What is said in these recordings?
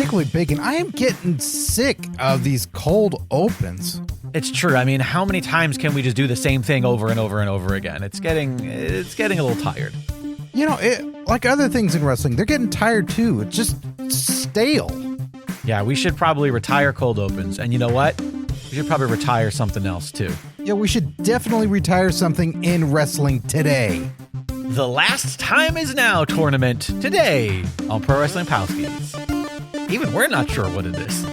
Jiggly Bacon, I am getting sick of these cold opens. It's true. I mean, how many times can we just do the same thing over and over and over again? It's getting a little tired. You know, like other things in wrestling, they're getting tired too. It's just stale. Yeah, we should probably retire cold opens. And you know what? We should probably retire something else too. Yeah, we should definitely retire something in wrestling today. The Last Time Is Now tournament today on Pro Wrestling Palskis. Even we're not sure what it is.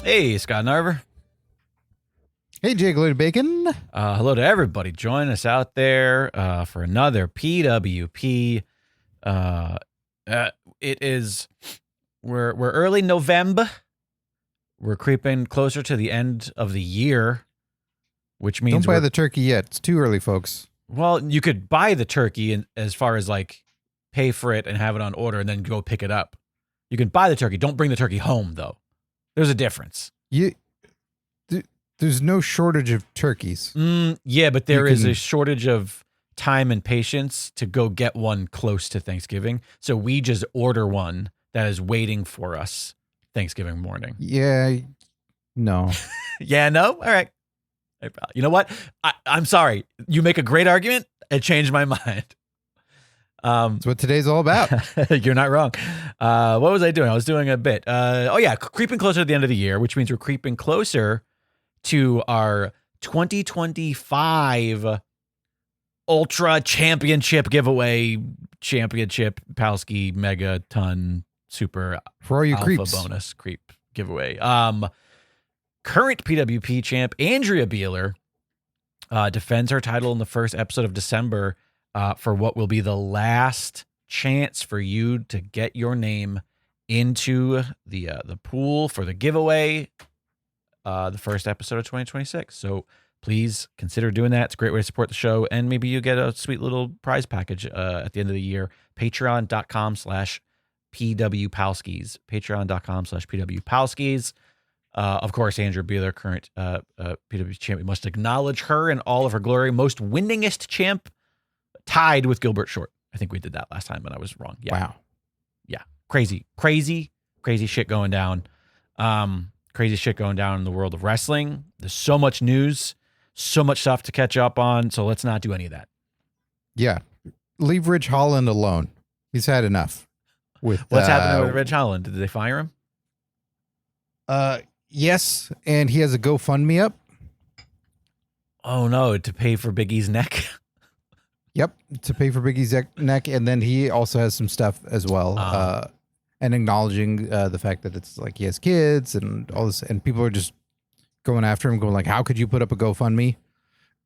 Hey, Scott Narver. Hey, Jiggly Bacon. Hello to everybody. Join us out there for another PWP. We're early November. We're creeping closer to the end of the year, which means don't buy the turkey yet. It's too early, folks. Well, you could buy the turkey and as far as like pay for it and have it on order and then go pick it up. You can buy the turkey. Don't bring the turkey home, though. There's a difference. There's no shortage of turkeys. Yeah, but there is a shortage of time and patience to go get one close to Thanksgiving. So we just order one that is waiting for us Thanksgiving morning. Yeah, no. Yeah, no? All right. You know what? I'm sorry. You make a great argument. It changed my mind. That's what today's all about. You're not wrong. What was I doing? I was doing a bit. Creeping closer to the end of the year, which means we're creeping closer to our 2025 Ultra Championship giveaway, Championship Palski Mega Ton Super for all you Alpha creeps. Bonus Creep giveaway. Current PWP champ Andrea Beeler defends her title in the first episode of December. For what will be the last chance for you to get your name into the pool for the giveaway, the first episode of 2026. So please consider doing that. It's a great way to support the show, and maybe you get a sweet little prize package at the end of the year. Patreon.com/PWPalskis. Patreon.com/PWPalskis. Of course, Andrea Beeler, current PWP champ. We must acknowledge her in all of her glory. Most winningest champ, tied with Gilbert Short. I think we did that last time, but I was wrong. Yeah. Wow. Yeah. Crazy shit going down. Crazy shit going down in the world of wrestling. There's so much news, so much stuff to catch up on. So let's not do any of that. Yeah. Leave Rich Holland alone. He's had enough. What's happening with Rich Holland? Did they fire him? Yes. And he has a GoFundMe up. Oh no, to pay for Big E's neck. Yep, to pay for Big E's neck, and then he also has some stuff as well, and acknowledging the fact that it's like he has kids and all this, and people are just going after him, going like, "How could you put up a GoFundMe?"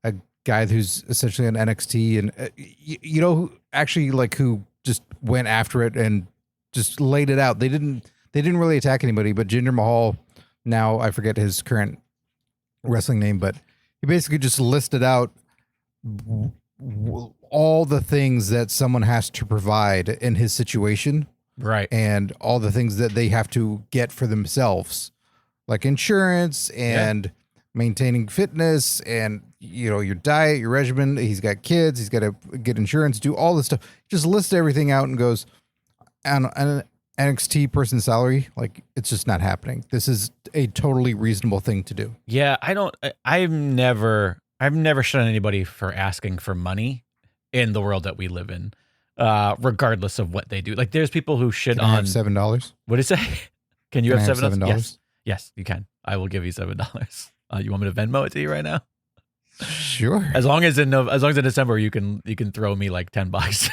A guy who's essentially on NXT, and you know, who just went after it and just laid it out. They didn't really attack anybody, but Jinder Mahal, now I forget his current wrestling name, but he basically just listed out all the things that someone has to provide in his situation, right? And all the things that they have to get for themselves, like insurance and maintaining fitness and, you know, your diet, your regimen. He's got kids. He's got to get insurance, do all this stuff. Just lists everything out and goes, on an NXT person's salary, like, it's just not happening. This is a totally reasonable thing to do. Yeah, I've never shunned anybody for asking for money in the world that we live in, regardless of what they do. Like, there's people who shit on $7. What is it? Can you have $7? $7? Yes, you can. I will give you $7. You want me to Venmo it to you right now? Sure. As long as in December you can throw me like $10.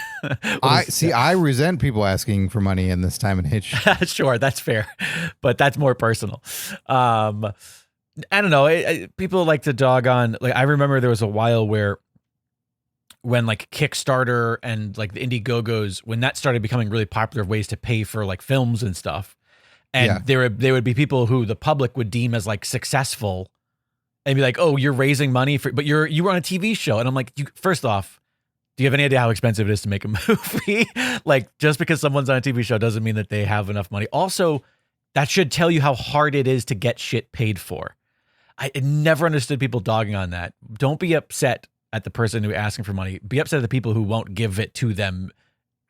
I resent people asking for money in this time and hitch. Sure, that's fair, but that's more personal. I don't know. People like to dog on. Like, I remember there was a while where when like Kickstarter and like the Indiegogos, when that started becoming really popular ways to pay for like films and stuff. And there would be people who the public would deem as like successful and be like, oh, you're raising money for, but you were on a TV show. And I'm like, first off, do you have any idea how expensive it is to make a movie? Like, just because someone's on a TV show doesn't mean that they have enough money. Also, that should tell you how hard it is to get shit paid for. I never understood people dogging on that. Don't be upset at the person who's asking for money. Be upset at the people who won't give it to them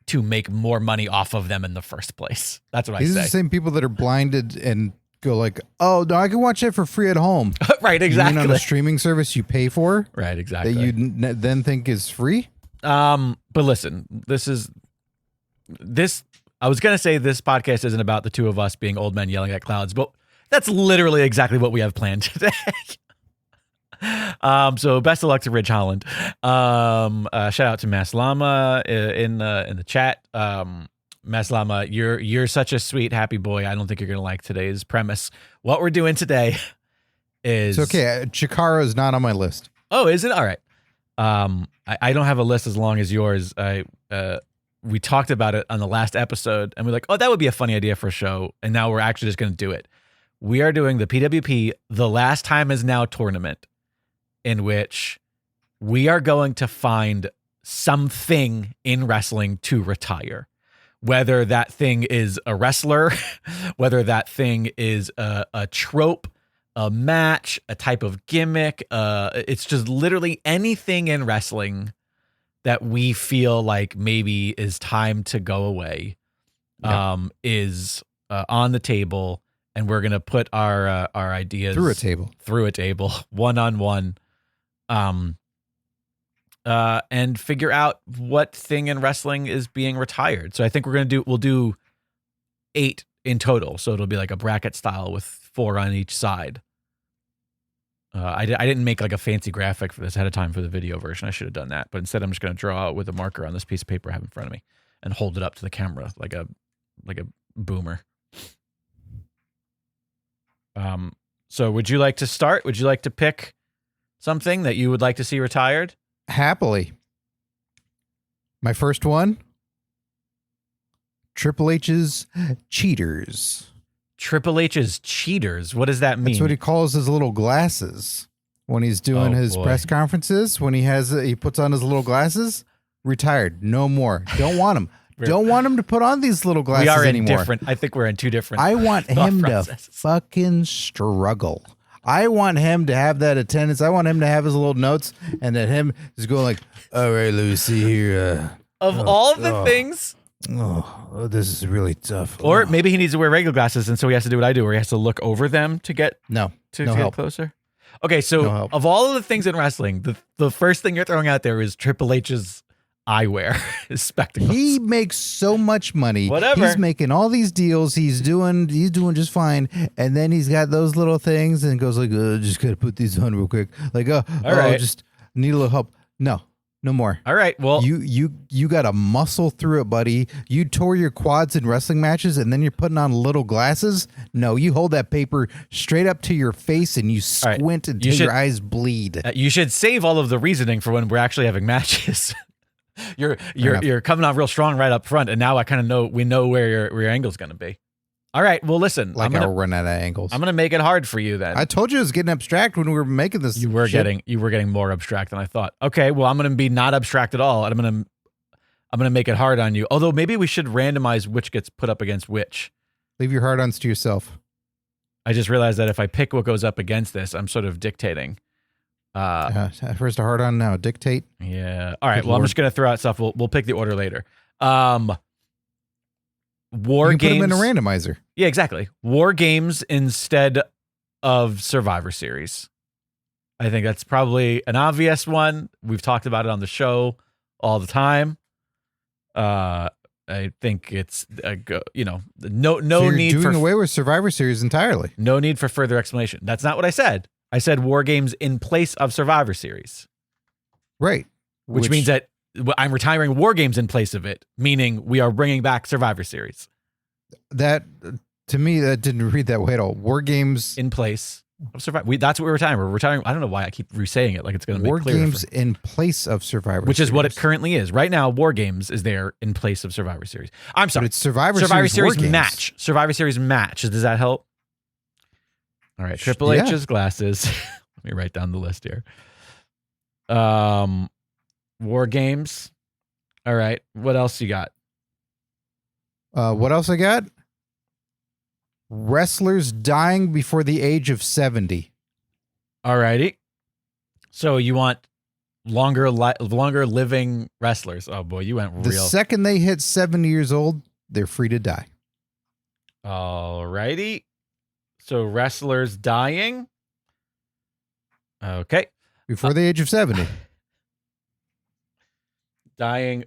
to make more money off of them in the first place. That's what I say. These are the same people that are blinded and go like, oh, no, I can watch it for free at home. Right, exactly. You mean on a streaming service you pay for? Right, exactly. That you then think is free? But listen, I was going to say this podcast isn't about the two of us being old men yelling at clouds, but that's literally exactly what we have planned today. So best of luck to Ridge Holland. Shout out to Maslama in the chat. Maslama, you're such a sweet, happy boy. I don't think you're going to like today's premise. What we're doing today is... It's okay. Chikara is not on my list. Oh, is it? All right. I don't have a list as long as yours. We talked about it on the last episode, and we're like, oh, that would be a funny idea for a show. And now we're actually just going to do it. We are doing the PWP The Last Time Is Now tournament, in which we are going to find something in wrestling to retire. Whether that thing is a wrestler, whether that thing is a trope, a match, a type of gimmick. It's just literally anything in wrestling that we feel like maybe is time to go away, is on the table, and we're gonna put our ideas through a table, one-on-one, and figure out what thing in wrestling is being retired. So I think we'll do 8 in total. So it'll be like a bracket style with 4 on each side. I didn't make like a fancy graphic for this ahead of time for the video version. I should have done that, but instead I'm just going to draw it with a marker on this piece of paper I have in front of me and hold it up to the camera like a boomer. So would you like to start? Would you like to pick something that you would like to see retired? Happily. My first one, Triple H's Cheaters. Triple H's Cheaters? What does that mean? That's what he calls his little glasses when he's doing his press conferences. When he puts on his little glasses, retired, no more. Don't want him. Don't want him to put on these little glasses anymore. I think we're in two different. I want him to fucking struggle. I want him to have that attendance. I want him to have his little notes, and that him is going like, all right, let me see here. Of all the things. Oh, this is really tough. Or maybe he needs to wear regular glasses, and so he has to do what I do, where he has to look over them to get to get closer. Okay, so of all of the things in wrestling, the first thing you're throwing out there is Triple H's eyewear, his spectacles. He makes so much money. Whatever. He's making all these deals. He's doing just fine. And then he's got those little things and goes like, just gotta put these on real quick. Like, all right, just need a little help. No more. All right. Well, you got to muscle through it, buddy. You tore your quads in wrestling matches, and then you're putting on little glasses. No, you hold that paper straight up to your face, and you squint until your eyes bleed. You should save all of the reasoning for when we're actually having matches. You're coming on real strong right up front, and now I kind of know where your angle's going to be. All right. Well, listen. I'll run out of angles. I'm going to make it hard for you then. I told you it was getting abstract when we were making this. You were getting more abstract than I thought. Okay. Well, I'm going to be not abstract at all. I'm going to make it hard on you. Although maybe we should randomize which gets put up against which. Leave your hard-ons to yourself. I just realized that if I pick what goes up against this, I'm sort of dictating. First a hard-on, now dictate. Yeah. All right. Well, I'm just going to throw out stuff. We'll pick the order later. War games. Put them in a randomizer. Yeah, exactly. War games instead of Survivor Series. I think that's probably an obvious one. We've talked about it on the show all the time. I think it's no need for doing away with Survivor Series entirely. No need for further explanation. That's not what I said. I said War games in place of Survivor Series. Right. Which means that I'm retiring War games in place of it, meaning we are bringing back Survivor Series. That, to me, that didn't read that way at all. War games in place Survivor. That's what we're retiring. We're retiring. I don't know why I keep re-saying it like it's going to War make clear. Games in place of Survivor Which Series. is what it currently is. Right now, War Games is there in place of Survivor Series. I'm sorry. But it's Survivor Series War Games. match. Survivor Series match. Does that help? All right. Triple H's glasses. Let me write down the list here. War Games. All right. What else you got? What else I got? Wrestlers dying before the age of 70. All righty. So you want longer living wrestlers. Oh boy, you went real. The second they hit 70 years old, they're free to die. All righty. So wrestlers dying. Okay. Before the age of 70. Dying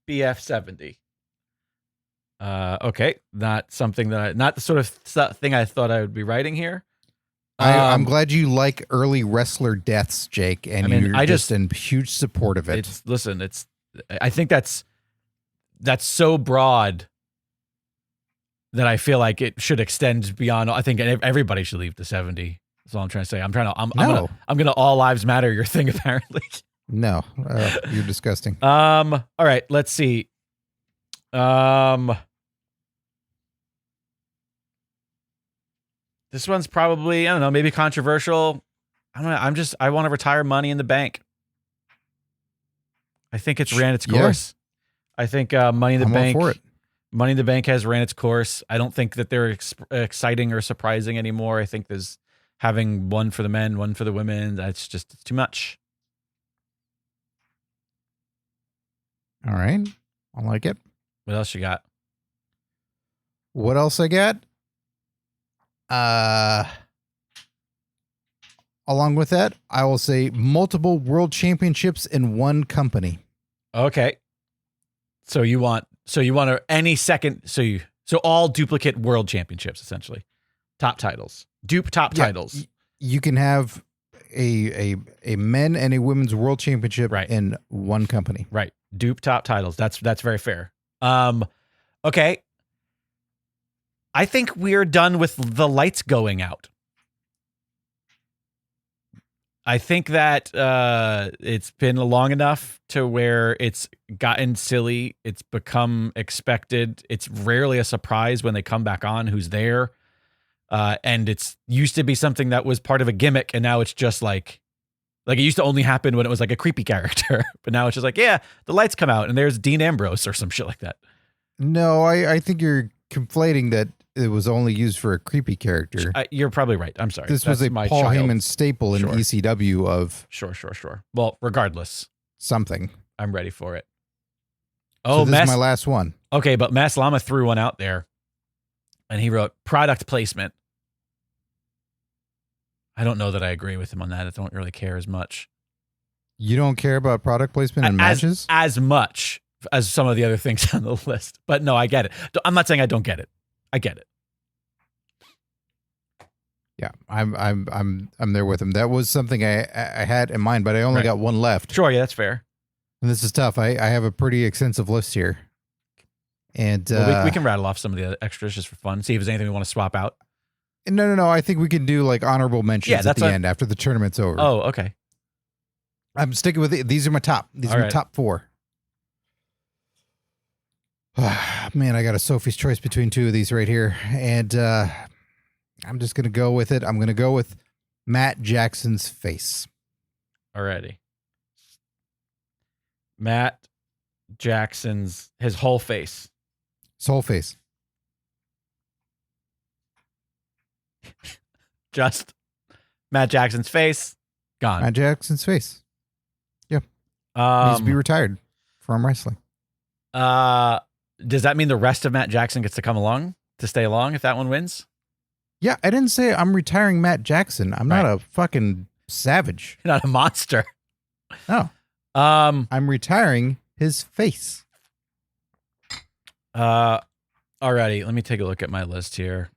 BF 70. Okay. Not something not the sort of thing I thought I would be writing here. I'm glad you like early wrestler deaths, Jake, and you're just in huge support of it. I think that's so broad that I feel like it should extend beyond. I think everybody should leave to 70. That's all I'm trying to say. I'm gonna all lives matter your thing apparently. No, you're disgusting. All right, let's see. This one's probably, I don't know, maybe controversial. I don't know. I want to retire Money in the Bank. I think it's ran its course. Yeah. I think Money in the Bank. For it. Money in the Bank has ran its course. I don't think that they're exciting or surprising anymore. I think there's having one for the men, one for the women. It's too much. All right. I like it. What else you got? What else I got? Along with that, I will say multiple world championships in one company. Okay. So you want any second, so all duplicate world championships, essentially. Top titles. Titles. You can have a men and a women's world championship in one company. Right. Dupe top titles. That's very fair. Okay. I think we're done with the lights going out. I think that it's been long enough to where it's gotten silly. It's become expected. It's rarely a surprise when they come back on who's there. And it's used to be something that was part of a gimmick, and now it's just like it used to only happen when it was like a creepy character. But now it's just like, yeah, the lights come out and there's Dean Ambrose or some shit like that. No, I think you're conflating that it was only used for a creepy character. You're probably right. I'm sorry. This was a Paul Heyman staple in ECW of... Sure. Well, regardless. Something. I'm ready for it. Oh, so this is my last one. Okay, but Mas Lama threw one out there, and he wrote product placement. I don't know that I agree with him on that. I don't really care as much. You don't care about product placement in matches? As much as some of the other things on the list. But no, I get it. I'm not saying I don't get it. I get it. Yeah, I'm there with him. That was something I had in mind, but I only got one left. Sure, yeah, that's fair. And this is tough. I have a pretty extensive list here. And we can rattle off some of the other extras just for fun. See if there's anything we want to swap out. No. I think we can do like honorable mentions at the end after the tournament's over. Oh, okay. I'm sticking with it. These are my top. These are my top 4. Man, I got a Sophie's choice between two of these right here. And I'm just going to go with it. I'm going to go with Matt Jackson's face. Alrighty. Matt Jackson's, his whole face. His whole face. Just Matt Jackson's face, gone. Matt Jackson's face. Yeah. Needs to be retired from wrestling. Does that mean the rest of Matt Jackson gets to come along to stay along if that one wins? Yeah, I didn't say I'm retiring Matt Jackson. I'm not a fucking savage. You're not a monster. No. I'm retiring his face. Alrighty, let me take a look at my list here.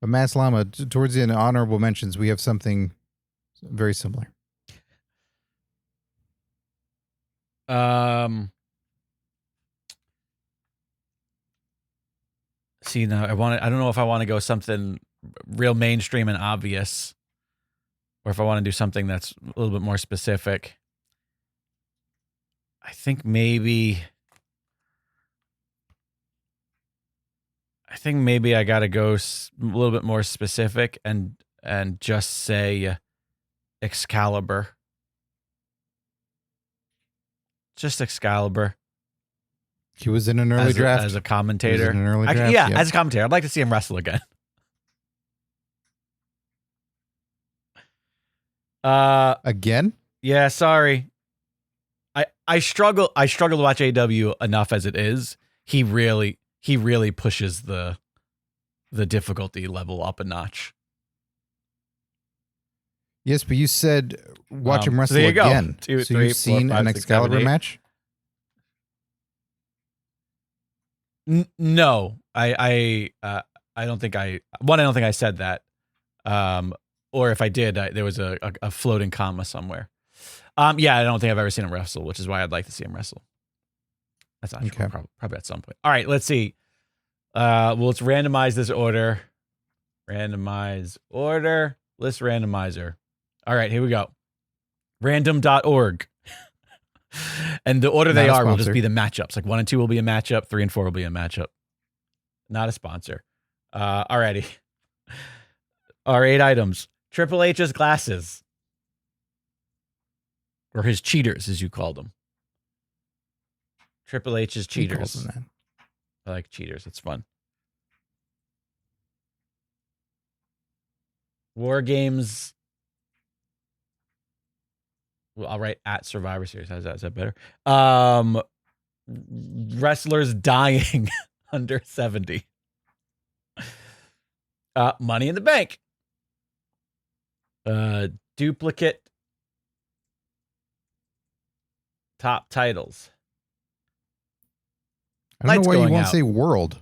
But Mas Lama, towards the end of honorable mentions, we have something very similar. see now. I don't know if I want to go something real mainstream and obvious, or if I want to do something that's a little bit more specific. I think maybe I got to go a little bit more specific and just say Excalibur. Just Excalibur. He was in an early draft. As a commentator. He was in an early draft. As a commentator. I'd like to see him wrestle again. Again? Yeah, sorry. I struggle to watch AW enough as it is. He really pushes the difficulty level up a notch. Yes, but you said watch him wrestle there you again. Go. 2, so 3, you've 4, seen 5, an 6, Excalibur 7, 8. match? No, I don't think I said that. Or if I did, there was a floating comma somewhere. Yeah, I don't think I've ever seen him wrestle, which is why I'd like to see him wrestle. That's not true. Probably at some point. All right, let's see. Let's randomize this order. Randomize order. List randomizer. All right, here we go. Random.org. And the order they are will just be the matchups. Like 1 and 2 will be a matchup. 3 and 4 will be a matchup. Not a sponsor. Alrighty. Our 8 items. Triple H's glasses. Or his cheaters, as you called them. Triple H's cheaters. I like cheaters. It's fun. War Games. Well, I'll write at Survivor Series. Is that better? Wrestlers dying under 70. Money in the Bank. Duplicate top titles. I don't know why you won't say world.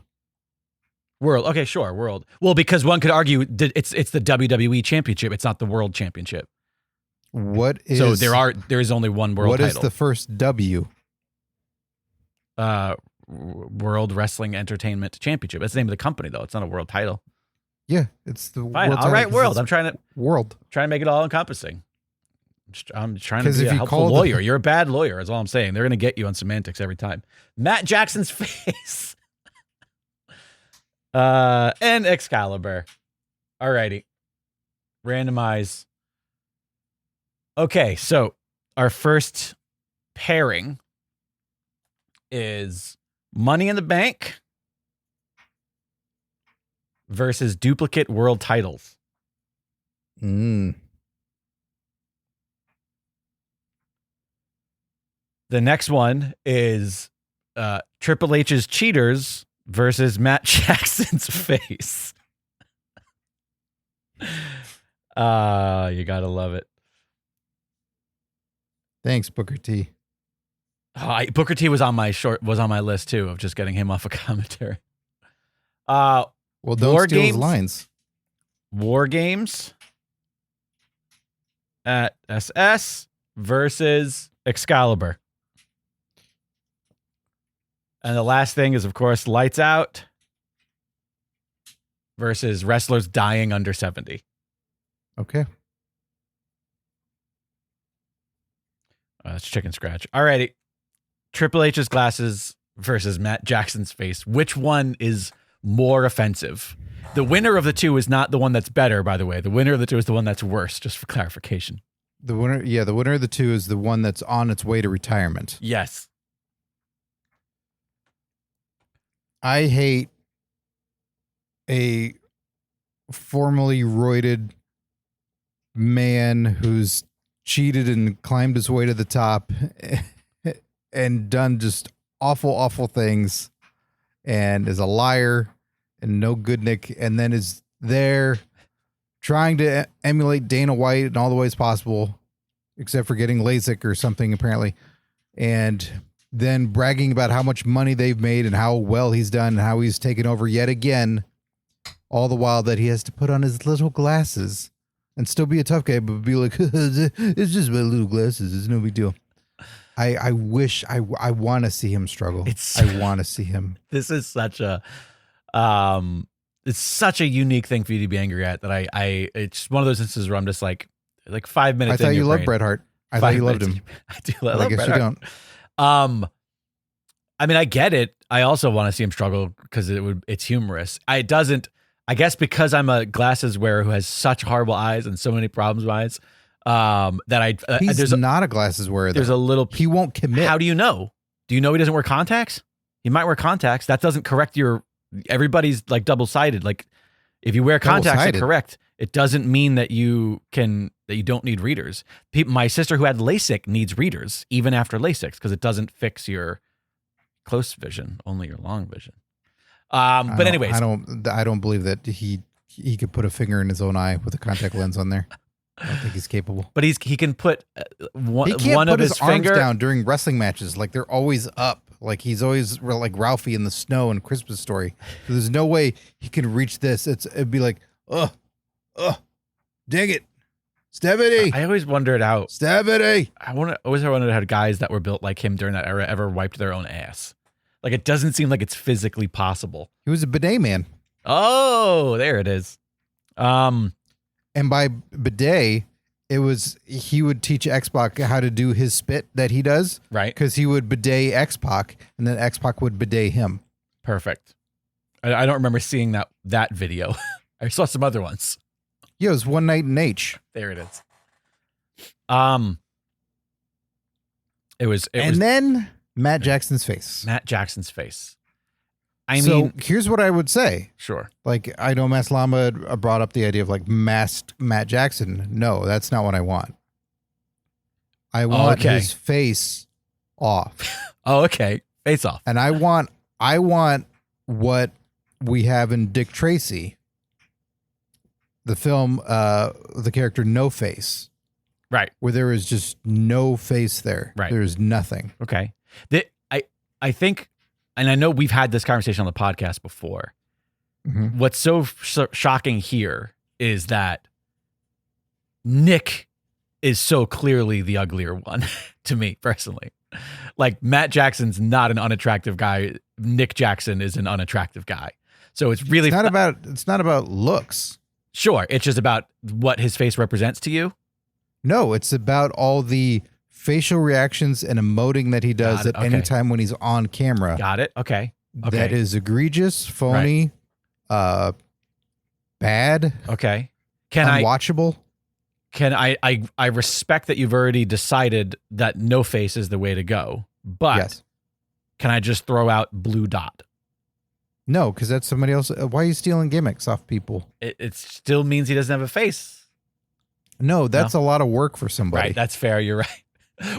World. Okay, sure, world. Well, because one could argue that it's the WWE Championship. It's not the World Championship. What is so there is only one world title. What is the first W? World Wrestling Entertainment Championship. That's the name of the company, though. It's not a world title. Yeah, it's the fine. World All right, world. I'm trying to make it all encompassing. I'm trying to be a helpful lawyer. You're a bad lawyer, is all I'm saying. They're going to get you on semantics every time. Matt Jackson's face. And Excalibur. Alrighty. Randomize. Okay, so our first pairing is Money in the Bank versus duplicate world titles. The next one is Triple H's cheaters versus Matt Jackson's face. You gotta love it. Thanks, Booker T. Booker T was on my list too of just getting him off a commentary. Well, don't steal his lines. War Games at SS versus Excalibur. And the last thing is, of course, Lights Out versus wrestlers dying under 70. Okay. That's chicken scratch. Alrighty. Triple H's glasses versus Matt Jackson's face. Which one is more offensive? The winner of the two is not the one that's better, by the way. The winner of the two is the one that's worse, just for clarification. The winner of the two is the one that's on its way to retirement. Yes. I hate a formerly roided man who's cheated and climbed his way to the top and done just awful things and is a liar and no good Nick, and then is there trying to emulate Dana White in all the ways possible, except for getting LASIK or something apparently, and then bragging about how much money they've made and how well he's done and how he's taken over yet again, all the while that he has to put on his little glasses and still be a tough guy, but be like, it's just my little glasses. It's no big deal. I wish I want to see him struggle. I want to see him. This is such a It's such a unique thing for you to be angry at that it's one of those instances where I'm just like 5 minutes. I thought you loved Bret Hart. I thought you loved him. I do. I But I love guess Bret you Hart. don't. I mean, I get it. I also want to see him struggle because it's humorous. I guess because I'm a glasses wearer who has such horrible eyes and so many problems with eyes, He's not a glasses wearer. There's a little. He won't commit. How do you know? Do you know he doesn't wear contacts? He might wear contacts. That doesn't correct everybody's like double-sided. Like if you wear contacts, it's correct. It doesn't mean that you don't need readers. My sister who had LASIK needs readers even after LASIK because it doesn't fix your close vision, only your long vision. But anyways, I don't believe that he could put a finger in his own eye with a contact lens on there. I don't think he's capable. But he can put one put of his arms finger down during wrestling matches. Like they're always up. Like he's always like Ralphie in the snow in Christmas Story. So there's no way he can reach this. It'd be like, dang it, Stephanie. I always wondered how Stephanie. I always wondered how guys that were built like him during that era ever wiped their own ass. Like it doesn't seem like it's physically possible. He was a bidet man. Oh, there it is. And by bidet, he would teach X-Pac how to do his spit that he does. Right. Because he would bidet X-Pac, and then X-Pac would bidet him. Perfect. I don't remember seeing that video. I saw some other ones. Yeah, it was One Night in H. There it is. Then Matt Jackson's face. Matt Jackson's face. So here's what I would say. Sure. Like, I know Mass Llama brought up the idea of like masked Matt Jackson. No, that's not what I want. I want his face off. Oh, okay. Face off. And I want what we have in Dick Tracy, the film, the character No Face. Right. Where there is just no face there. Right. There's nothing. Okay. I think, and I know we've had this conversation on the podcast before. Mm-hmm. What's so shocking here is that Nick is so clearly the uglier one to me personally. Like Matt Jackson's not an unattractive guy. Nick Jackson is an unattractive guy. So it's really it's not about looks. Sure. It's just about what his face represents to you. No, it's about all the facial reactions and emoting that he does at any time when he's on camera. Got it. Okay. That is egregious, phony, bad. Okay. Unwatchable. I respect that you've already decided that no face is the way to go, but yes. Can I just throw out Blue Dot? No, because that's somebody else. Why are you stealing gimmicks off people? It still means he doesn't have a face. No, that's a lot of work for somebody. Right, that's fair. You're right.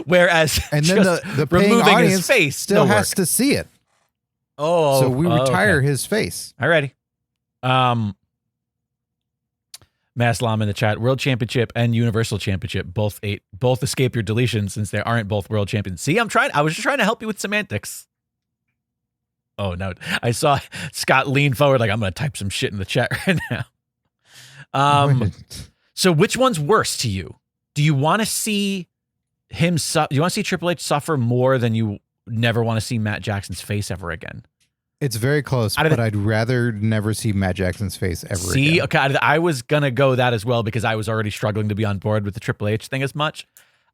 Whereas, and then the paying removing audience his face still has to see it. Oh, so we retire his face. Alrighty. Mass Llama in the chat. World Championship and Universal Championship both escape your deletion since they aren't both world champions. See, I was just trying to help you with semantics. Oh no! I saw Scott lean forward like I'm going to type some shit in the chat right now. So which one's worse to you? Do you want to see him? Do you want to see Triple H suffer more than you never want to see Matt Jackson's face ever again? It's very close, but I'd rather never see Matt Jackson's face ever again. Okay, I was gonna go that as well because I was already struggling to be on board with the Triple H thing as much.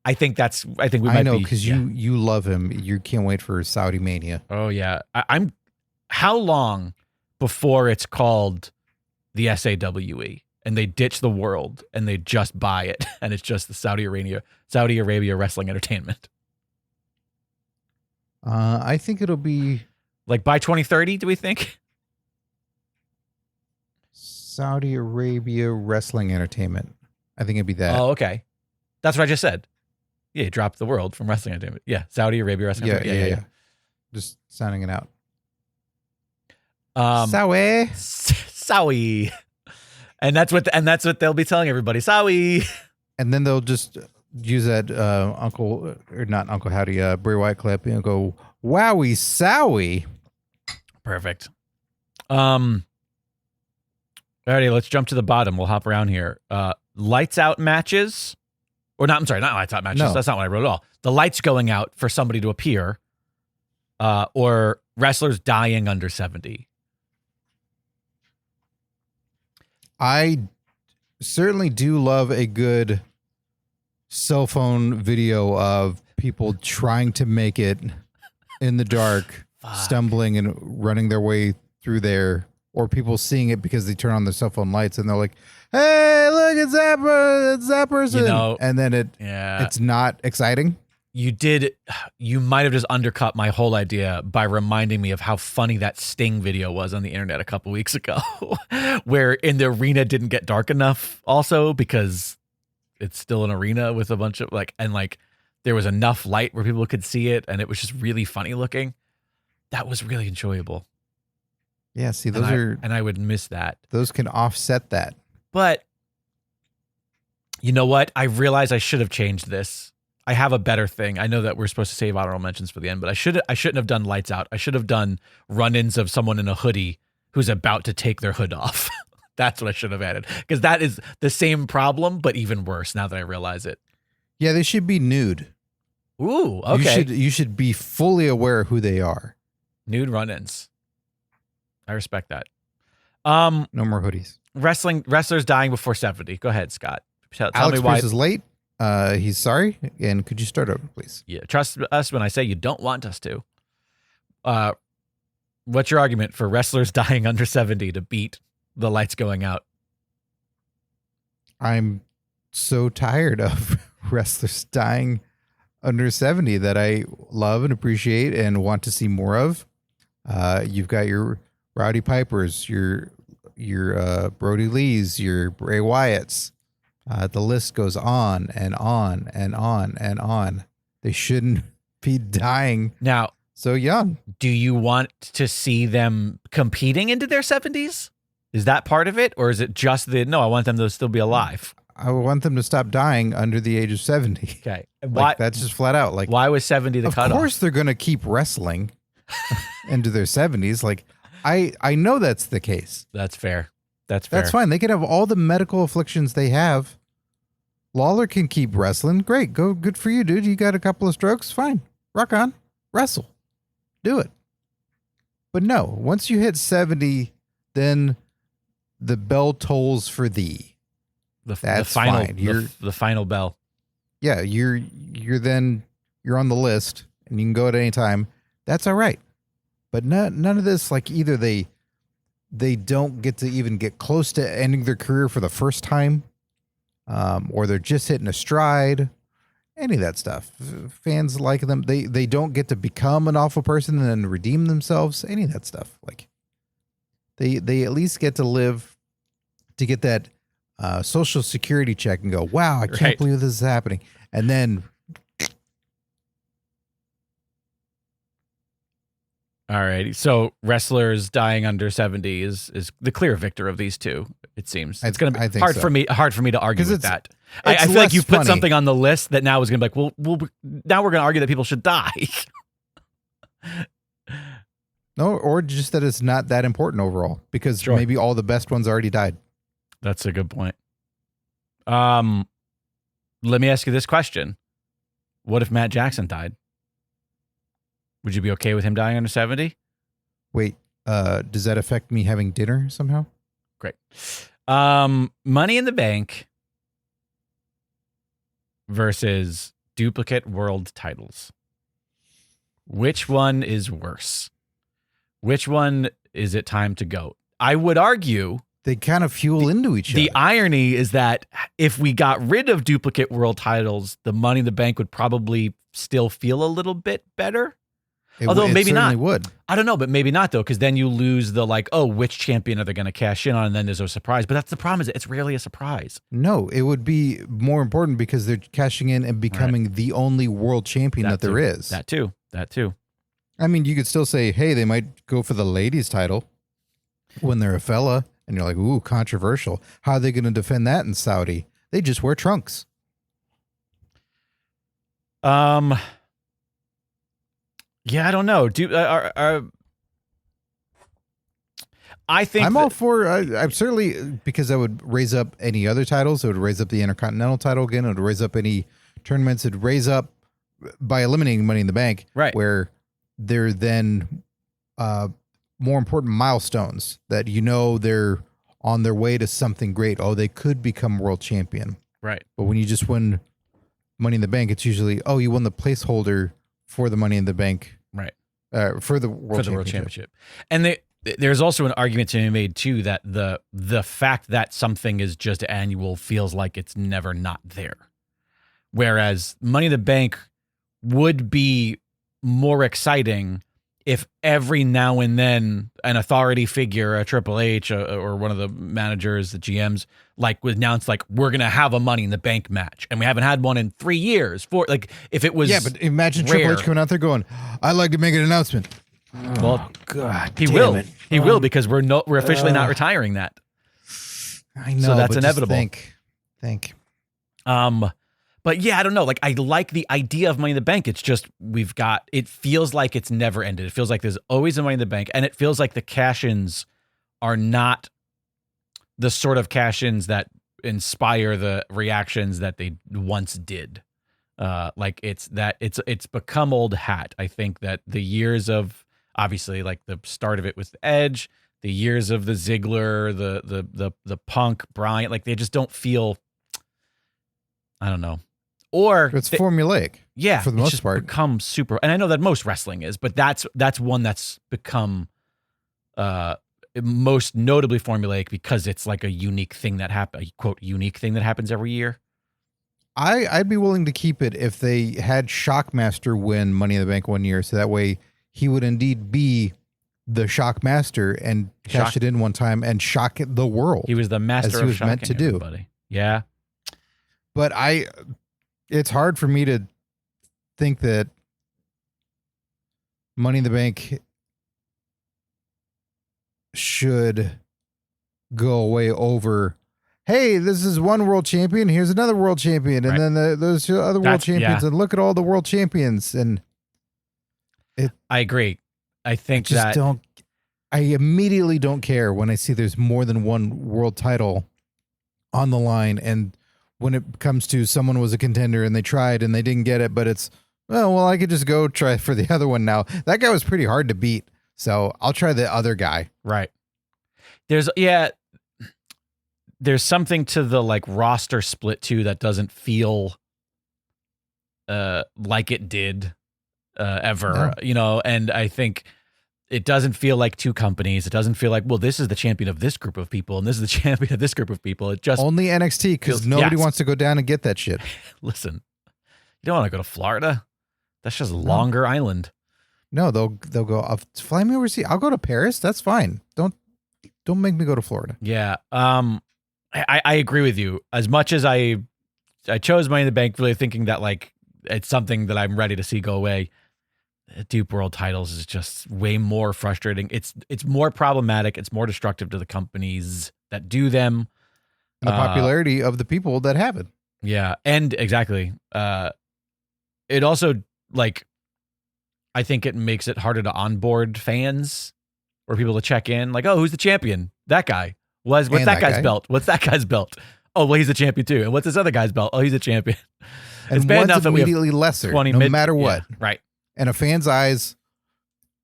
I think we might be. I know because you love him. You can't wait for Saudi Mania. Oh yeah, I'm. How long before it's called the SAWE and they ditch the world and they just buy it and it's just the Saudi Arabia Wrestling Entertainment? I think it'll be like by 2030. Do we think Saudi Arabia Wrestling Entertainment? I think it'd be that. Oh, okay, that's what I just said. Yeah, drop the world from Wrestling Entertainment. Yeah, Saudi Arabia Wrestling. Yeah. Just sounding it out. Sawi. And that's what they'll be telling everybody. Sawi. And then they'll just use that not Uncle Howdy, Bray Wyatt clip and go, wowie sowie. Perfect. Alrighty, let's jump to the bottom. We'll hop around here. Lights out matches. Or not, I'm sorry, not lights out matches. No. That's not what I wrote at all. The lights going out for somebody to appear. Or wrestlers dying under 70. I certainly do love a good cell phone video of people trying to make it in the dark, stumbling and running their way through there, or people seeing it because they turn on their cell phone lights and they're like, "Hey, look, it's that person," and then it's not exciting. You might have just undercut my whole idea by reminding me of how funny that Sting video was on the internet a couple weeks ago, where in the arena didn't get dark enough also because it's still an arena with a bunch of there was enough light where people could see it and it was just really funny looking. That was really enjoyable. Yeah, see, and I would miss that. Those can offset that. But you know what? I realize I should have changed this. I have a better thing. I know that we're supposed to save honorable mentions for the end, but I shouldn't have done lights out. I should have done run-ins of someone in a hoodie who's about to take their hood off. That's what I should have added, because that is the same problem, but even worse now that I realize it. Yeah, they should be nude. Ooh, okay. You should be fully aware of who they are. Nude run-ins. I respect that. No more hoodies. Wrestlers dying before 70. Go ahead, Scott. Tell Alex me why. Pierce is late. He's sorry, and could you start over, please? Yeah, trust us when I say you don't want us to. What's your argument for wrestlers dying under 70 to beat the lights going out? I'm so tired of wrestlers dying under 70 that I love and appreciate and want to see more of. You've got your Rowdy Pipers, your Brody Lees, your Bray Wyatts. The list goes on and on and on and on. They shouldn't be dying now so young. Do you want to see them competing into their 70s? Is that part of it? Or is it just no, I want them to still be alive? I want them to stop dying under the age of 70. Okay. That's just flat out. Why was 70 the cutoff? Of course they're going to keep wrestling into their 70s. I know that's the case. That's fair. That's fair. That's fine. They can have all the medical afflictions they have. Lawler can keep wrestling. Great. Good for you, dude. You got a couple of strokes. Fine. Rock on. Wrestle. Do it. But no, once you hit 70, then the bell tolls for thee. The final bell. Yeah, you're on the list and you can go at any time. That's all right. But none of this, either they don't get to even get close to ending their career for the first time, or they're just hitting a stride. Any of that stuff. Fans like them. They don't get to become an awful person and then redeem themselves. Any of that stuff. They at least get to live to get that social security check and go, wow, I can't believe this is happening. And then. All right. So wrestlers dying under 70 is the clear victor of these two, it seems. It's going to be hard for me to argue with that. I feel like you put something on the list that now is going to be like, well, now we're going to argue that people should die. No, or just that it's not that important overall, because maybe all the best ones already died. That's a good point. Let me ask you this question. What if Matt Jackson died? Would you be okay with him dying under 70? Wait, does that affect me having dinner somehow? Great. Money in the Bank versus duplicate world titles. Which one is worse? Which one is it time to go? I would argue they kind of fuel into each other. The irony is that if we got rid of duplicate world titles, the Money in the Bank would probably still feel a little bit better. Although maybe not. Would. I don't know, but maybe not though, because then you lose the which champion are they going to cash in on, and then there's a surprise. But that's the problem, is it's rarely a surprise. No, it would be more important because they're cashing in and becoming the only world champion that there is. That too. I mean, you could still say, hey, they might go for the ladies title when they're a fella, and you're like, ooh, controversial. How are they going to defend that in Saudi? They just wear trunks. Yeah, I don't know. I think I'm all for. I'm certainly, because I would raise up any other titles. It would raise up the Intercontinental title again. It would raise up any tournaments. It would raise up by eliminating Money in the Bank, right? Where they're then more important milestones that they're on their way to something great. Oh, they could become world champion. Right. But when you just win Money in the Bank, it's usually, oh, you won the placeholder for the Money in the Bank. Right. For the world championship. And there's also an argument to be made too that the fact that something is just annual feels like it's never not there. Whereas Money in the Bank would be more exciting if every now and then an authority figure, a Triple H or one of the managers, the GMs, like would announce like, we're going to have a Money in the Bank match. And we haven't had one in 3 years. Like if it was but imagine rare. Triple H coming out there going, I'd like to make an announcement. Well, God, he will. He will, because we're officially not retiring that. I know. So that's but inevitable. Think. But yeah, I don't know. Like, I like the idea of Money in the Bank. It's just it feels like it's never ended. It feels like there's always a Money in the Bank, and it feels like the cash-ins are not the sort of cash-ins inspire the reactions that they once did. It's become old hat. I think that the years of, obviously, like the start of it was the Edge, the years of the Ziggler, the Punk, Bryan, like they just don't feel, I don't know. Or it's formulaic. Yeah, for the most part. Become super, and I know that most wrestling is, but that's one that's become most notably formulaic because it's like a unique thing that unique thing that happens every year. I'd be willing to keep it if they had Shockmaster win Money in the Bank one year, so that way he would indeed be the Shockmaster and cash it in one time and shock the world. He was the master as he was meant to do. Everybody. Yeah, but it's hard for me to think that Money in the Bank should go away over, hey, this is one world champion, here's another world champion, and then those other world champions, and look at all the world champions. And I agree. I think I immediately don't care when I see there's more than one world title on the line, and when it comes to someone was a contender and they tried and they didn't get it, but it's, oh, well, I could just go try for the other one now. That guy was pretty hard to beat, so I'll try the other guy. Right. There's something to the like roster split too that doesn't feel like it did ever, and I think it doesn't feel like two companies. It doesn't feel like, well, this is the champion of this group of people and this is the champion of this group of people. It just only NXT, because nobody wants to go down and get that shit. Listen, you don't want to go to Florida. That's just Longer Island. No, they'll go, fly me overseas. I'll go to Paris. That's fine. Don't make me go to Florida. Yeah. I agree with you. As much as I chose Money in the Bank really thinking that like it's something that I'm ready to see go away, Dupe World titles is just way more frustrating. It's more problematic. It's more destructive to the companies that do them. And the popularity of the people that have it. Yeah, and exactly. It also, like, I think it makes it harder to onboard fans or people to check in. Like, oh, who's the champion? That guy. What's that guy's belt? What's that guy's belt? Oh, well, he's a champion too. And what's this other guy's belt? Oh, he's a champion. It's bad enough that immediately lesser, no matter what. Yeah, right. And a fan's eyes,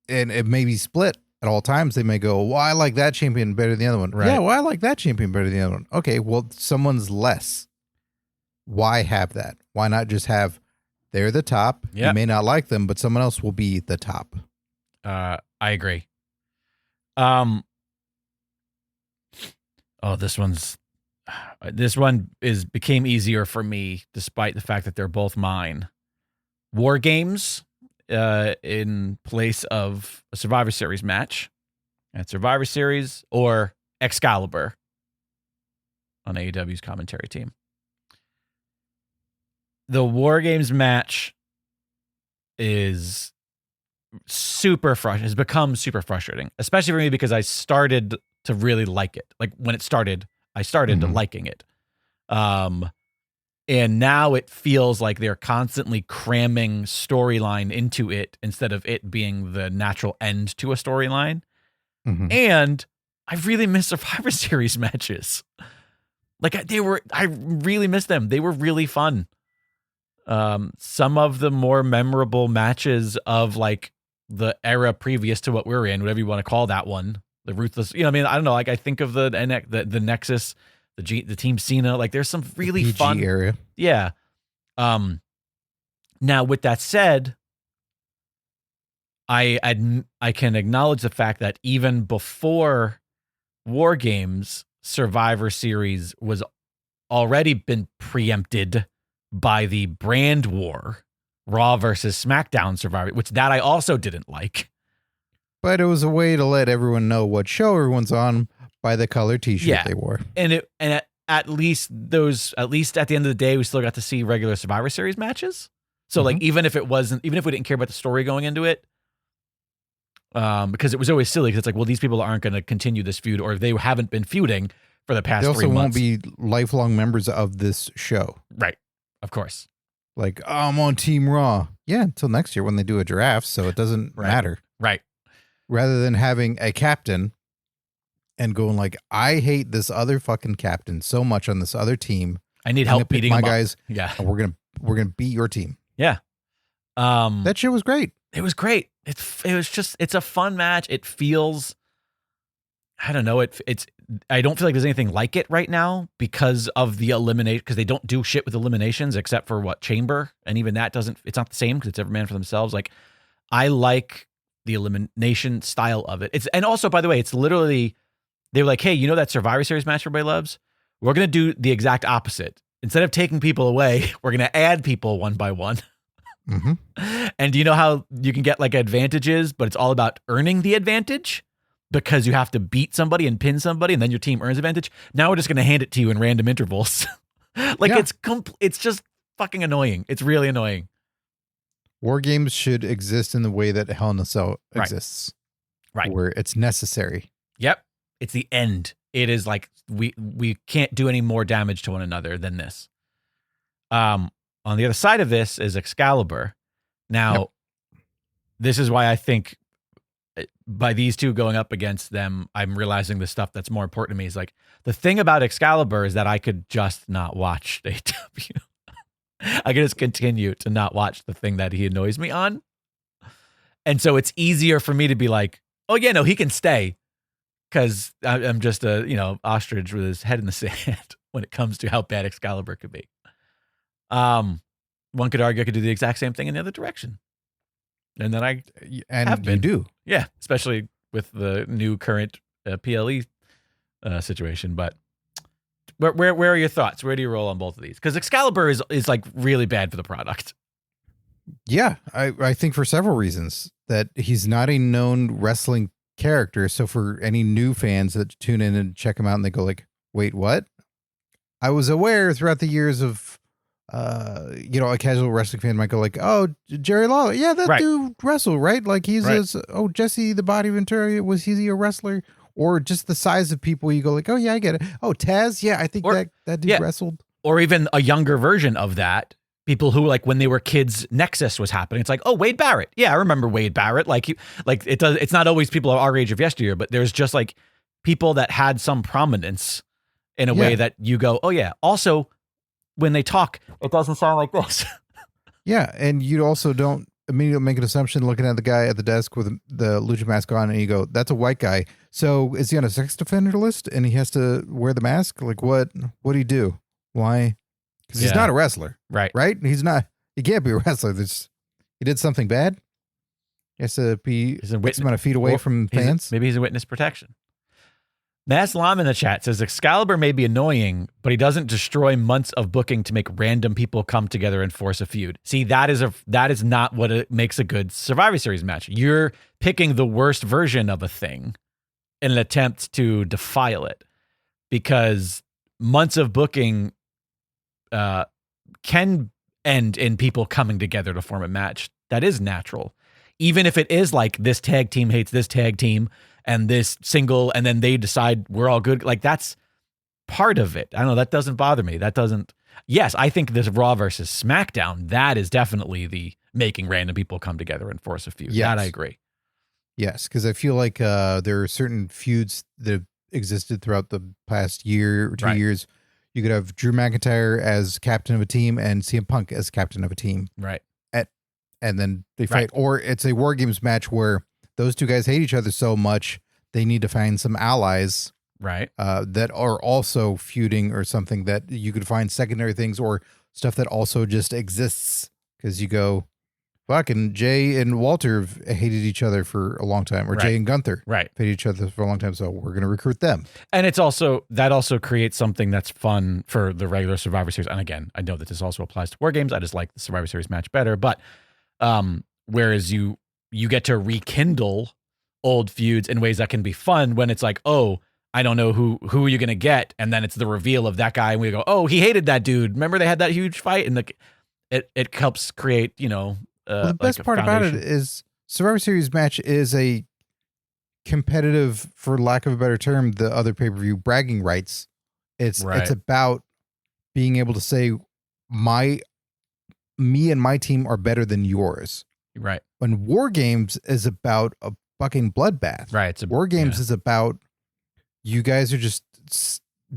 and it may be split at all times. They may go, well, I like that champion better than the other one. Right. Yeah, well, I like that champion better than the other one. Okay, well, someone's less. Why have that? Why not just have, they're the top. Yep. You may not like them, but someone else will be the top. I agree. This one became easier for me, despite the fact that they're both mine. War Games in place of a Survivor Series match at Survivor Series, or Excalibur on AEW's commentary team. The War Games match has become super frustrating, especially for me because I started to really like it. Like when it started, I started liking it. And now it feels like they're constantly cramming storyline into it instead of it being the natural end to a storyline. And I really miss Survivor Series matches. Like I really miss them. They were really fun. Some of the more memorable matches of like the era previous to what we're in, whatever you want to call that one, the ruthless. You know, what I mean, I don't know. Like I think of the Nexus, the Team Cena. Like there's some really PG fun area. Yeah. Now with that said, I can acknowledge the fact that even before War Games, Survivor Series was already been preempted by the brand war, Raw versus SmackDown Survivor, which that I also didn't like. But it was a way to let everyone know what show everyone's on by the color T-shirt they wore. And at least at the end of the day, we still got to see regular Survivor Series matches. So like even if we didn't care about the story going into it, because it was always silly because it's like, well, these people aren't going to continue this feud, or they haven't been feuding for the past 3 months. They also won't be lifelong members of this show. Right. Of course. Like, oh, I'm on Team Raw. Yeah, until next year when they do a draft, so it doesn't matter. Right. Rather than having a captain and going like, I hate this other fucking captain so much on this other team. I need help beating my him guys. Up. Yeah. And we're gonna beat your team. Yeah. That shit was great. It was great. It's a fun match. It feels, I don't know. I don't feel like there's anything like it right now because of the elimination, because they don't do shit with eliminations except for Chamber. And even that it's not the same because it's every man for themselves. Like I like the elimination style of it. And also, by the way, it's literally, they were like, hey, you know that Survivor Series match everybody loves? We're going to do the exact opposite. Instead of taking people away, we're going to add people one by one. And do you know how you can get like advantages, but it's all about earning the advantage because you have to beat somebody and pin somebody and then your team earns advantage? Now we're just going to hand it to you in random intervals. It's just fucking annoying. It's really annoying. War Games should exist in the way that Hell in a Cell exists. Right. Where it's necessary. Yep. It's the end. It is like we can't do any more damage to one another than this. On the other side of this is Excalibur. Now, This is why I think by these two going up against them, I'm realizing the stuff that's more important to me is like the thing about Excalibur is that I could just not watch AEW. I can just continue to not watch the thing that he annoys me on. And so it's easier for me to be like, oh yeah, no, he can stay. Because I'm just a, ostrich with his head in the sand when it comes to how bad Excalibur could be. One could argue I could do the exact same thing in the other direction. And then have been. You do. Yeah, especially with the new current PLE situation. But where are your thoughts? Where do you roll on both of these? Because Excalibur is like really bad for the product. Yeah, I think for several reasons. That he's not a known wrestling character. So for any new fans that tune in and check him out and they go like, wait, what? I was aware throughout the years of, a casual wrestling fan might go like, oh, Jerry Lawler. Yeah, that dude wrestled, right? Like he's Jesse the Body Ventura. Was he a wrestler? Or just the size of people you go like, oh yeah, I get it. Oh, Taz. Yeah, I think that dude wrestled. Or even a younger version of that. People who like when they were kids, Nexus was happening. It's like, oh, Wade Barrett. Yeah, I remember Wade Barrett. It's not always people our age of yesteryear, but there's just like people that had some prominence in a way that you go, oh yeah. Also, when they talk, it doesn't sound like this. Yeah, and you also don't immediately make an assumption looking at the guy at the desk with the lucha mask on, and you go, that's a white guy. So is he on a sex offender list and he has to wear the mask? Like what'd he do? Why? Because he's not a wrestler. Right. He can't be a wrestler. He did something bad. He has to be X amount of feet away from fans. Maybe he's a witness protection. Mass Lam in the chat says Excalibur may be annoying, but he doesn't destroy months of booking to make random people come together and force a feud. See, that is not what it makes a good Survivor Series match. You're picking the worst version of a thing in an attempt to defile it, because months of booking can end in people coming together to form a match that is natural. Even if it is like this tag team hates this tag team and this single, and then they decide we're all good. Like that's part of it. I don't know. That doesn't bother me. Yes, I think this Raw versus SmackDown, that is definitely the making random people come together and force a feud. Yes. That I agree. Yes, because I feel like there are certain feuds that have existed throughout the past year or 2 years. You could have Drew McIntyre as captain of a team and CM Punk as captain of a team. Right. And then they fight. Or it's a War Games match where those two guys hate each other so much they need to find some allies Right. that are also feuding or something, that you could find secondary things or stuff that also just exists, because you go, fucking Jay and Walter have hated each other for a long time, or Right. Jay and Gunther Right. hated each other for a long time, so we're going to recruit them. And that also creates something that's fun for the regular Survivor Series. And again, I know that this also applies to War Games. I just like the Survivor Series match better. But whereas you get to rekindle old feuds in ways that can be fun when it's like, oh, I don't know who are you going to get? And then it's the reveal of that guy. And we go, oh, he hated that dude. Remember they had that huge fight? And it helps create, The best part about it is Survivor Series match is a competitive, for lack of a better term, the other pay-per-view bragging rights. It's about being able to say me and my team are better than yours. Right. When War Games is about a fucking bloodbath. Right. War Games is about you guys are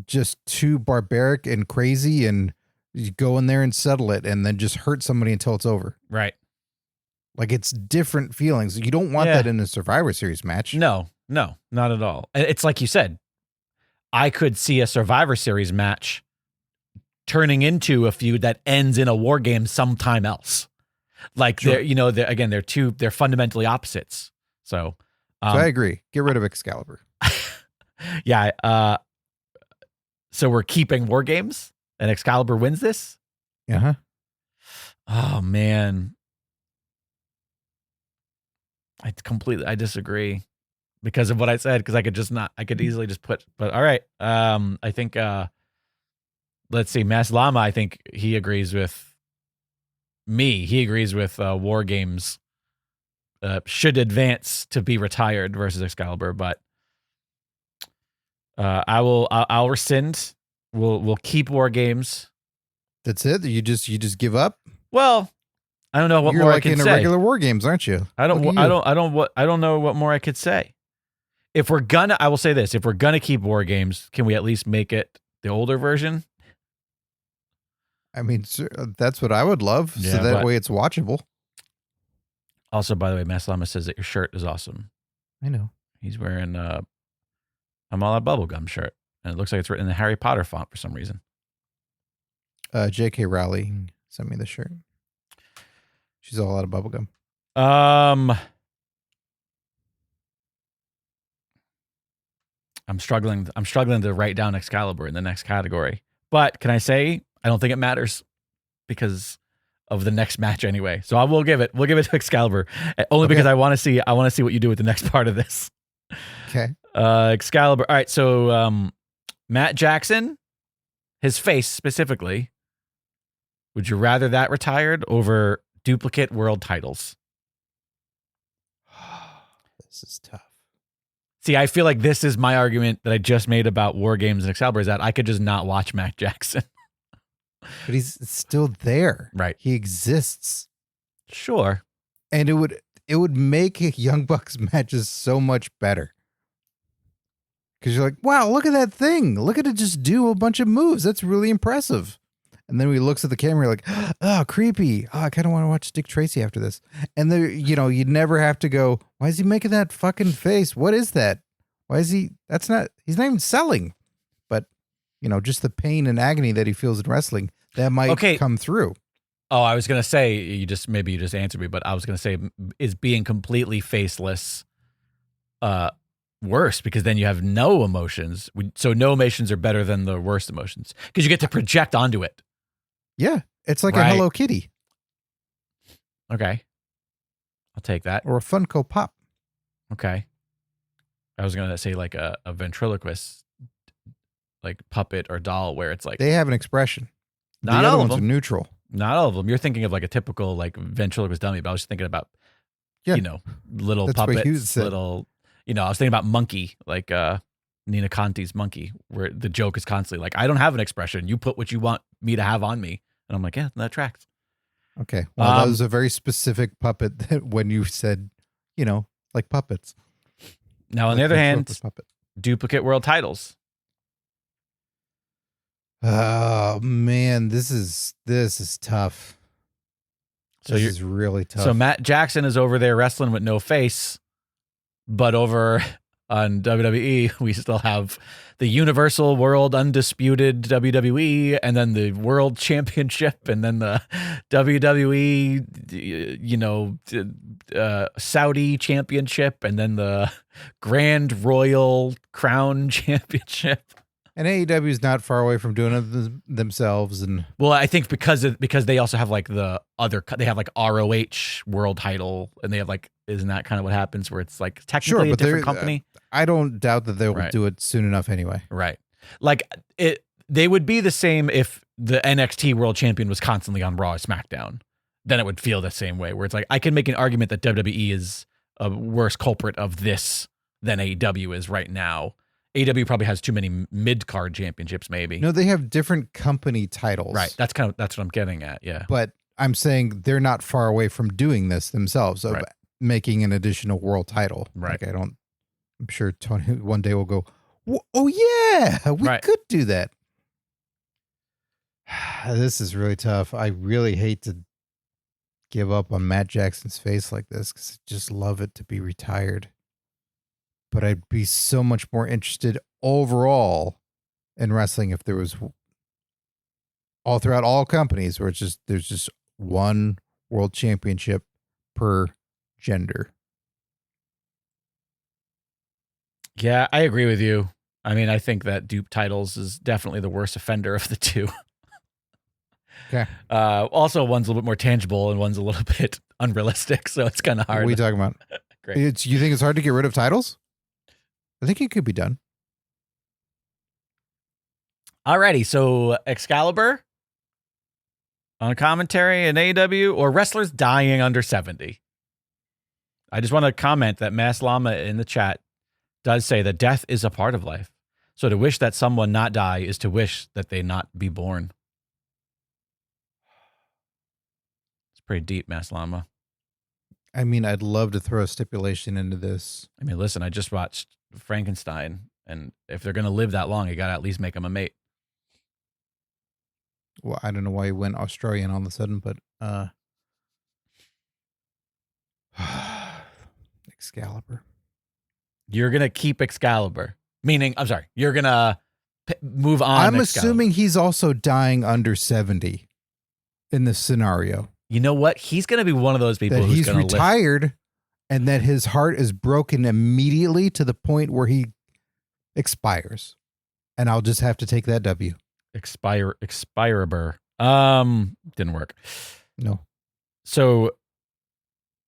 just too barbaric and crazy, and you go in there and settle it and then just hurt somebody until it's over. Right. Like, it's different feelings. You don't want that in a Survivor Series match. No, not at all. It's like you said, I could see a Survivor Series match turning into a feud that ends in a War Game sometime else. Like, sure. They're fundamentally opposites. So I agree. Get rid of Excalibur. Yeah. So we're keeping War Games and Excalibur wins this? Uh-huh. Oh, man. I disagree because of what I said, because I could easily just put, but all right. I think, let's see, Mas Lama, I think he agrees with me. He agrees with War Games should advance to be retired versus Excalibur, but I'll rescind. We'll keep War Games. That's it? You just give up? Well, I don't know what You're more like I can in say. a regular War Games, aren't you? I don't know what more I could say. I will say this: if we're gonna keep War Games, can we at least make it the older version? I mean, that's what I would love. Yeah, so that way it's watchable. Also, by the way, Maslama says that your shirt is awesome. I know. He's wearing I'm all out bubblegum shirt, and it looks like it's written in the Harry Potter font for some reason. J.K. Rowling sent me the shirt. She's all out of bubblegum. I'm struggling to write down Excalibur in the next category. But can I say I don't think it matters because of the next match anyway. So we'll give it to Excalibur only because I want to see what you do with the next part of this. Okay. Excalibur. All right, so Matt Jackson, his face specifically, would you rather that retired over duplicate world titles? This is tough. See, I feel like this is my argument that I just made about War Games and Excalibur, is that I could just not watch Matt Jackson. But he's still there. Right. He exists. Sure. And it would make Young Bucks matches so much better. Because you're like, wow, look at that thing. Look at it just do a bunch of moves. That's really impressive. And then he looks at the camera like, oh, creepy. Oh, I kind of want to watch Dick Tracy after this. And there, you'd never have to go, why is he making that fucking face? What is that? Why is he's not even selling. But, just the pain and agony that he feels in wrestling, that might come through. Oh, I was going to say, you just answered me, but I was going to say, is being completely faceless worse, because then you have no emotions. So no emotions are better than the worst emotions because you get to project onto it. Yeah, it's like a Hello Kitty. Okay. I'll take that. Or a Funko Pop. Okay. I was going to say like a ventriloquist, like puppet or doll, where it's like... They have an expression. Not the all other of ones them. are neutral. Not all of them. You're thinking of like a typical like ventriloquist dummy, but I was thinking about, little That's puppets, little... I was thinking about Monkey, like Nina Conti's Monkey, where the joke is constantly like, I don't have an expression. You put what you want me to have on me. And I'm like, yeah, that tracks. Okay. Well, that was a very specific puppet that when you said, like puppets. Now, on the other hand, duplicate world titles. Oh, man, this is tough. This is really tough. So Matt Jackson is over there wrestling with no face, but over on WWE, we still have the Universal World Undisputed WWE, and then the World Championship, and then the WWE, Saudi Championship, and then the Grand Royal Crown Championship. And AEW is not far away from doing it themselves. And well, I think because they also have like the other, they have like ROH world title, and they have like, isn't that kind of what happens where it's like technically a different company? I don't doubt that they will do it soon enough anyway. Right. Like they would be the same if the NXT world champion was constantly on Raw or SmackDown. Then it would feel the same way, where it's like, I can make an argument that WWE is a worse culprit of this than AEW is right now. AEW probably has too many mid-card championships, maybe. No, they have different company titles. Right. That's what I'm getting at. Yeah. But I'm saying they're not far away from doing this themselves, of making an additional world title. Right. Like, I'm sure Tony one day will go, oh yeah, we could do that. This is really tough. I really hate to give up on Matt Jackson's face like this, because I just love it to be retired. But I'd be so much more interested overall in wrestling if there was all throughout all companies where there's just one world championship per gender. Yeah, I agree with you. I mean, I think that dupe titles is definitely the worst offender of the two. Okay. Also, one's a little bit more tangible and one's a little bit unrealistic, so it's kind of hard. What are you talking about? Great. You think it's hard to get rid of titles? I think it could be done. Alrighty, so Excalibur on commentary in AEW, or wrestlers dying under 70. I just want to comment that Mass Llama in the chat does say that death is a part of life. So to wish that someone not die is to wish that they not be born. It's pretty deep, Mass Llama. I mean, I'd love to throw a stipulation into this. I mean, listen, I just watched Frankenstein, and if they're going to live that long, you got to at least make them a mate. Well, I don't know why you went Australian all of a sudden, but Excalibur. You're going to keep Excalibur. Meaning, I'm sorry, you're going to move on. I'm assuming he's also dying under 70 in this scenario. You know what? He's going to be one of those people who's going to retired and that his heart is broken immediately to the point where he expires. And I'll just have to take that W. Expirabur. Didn't work. No. So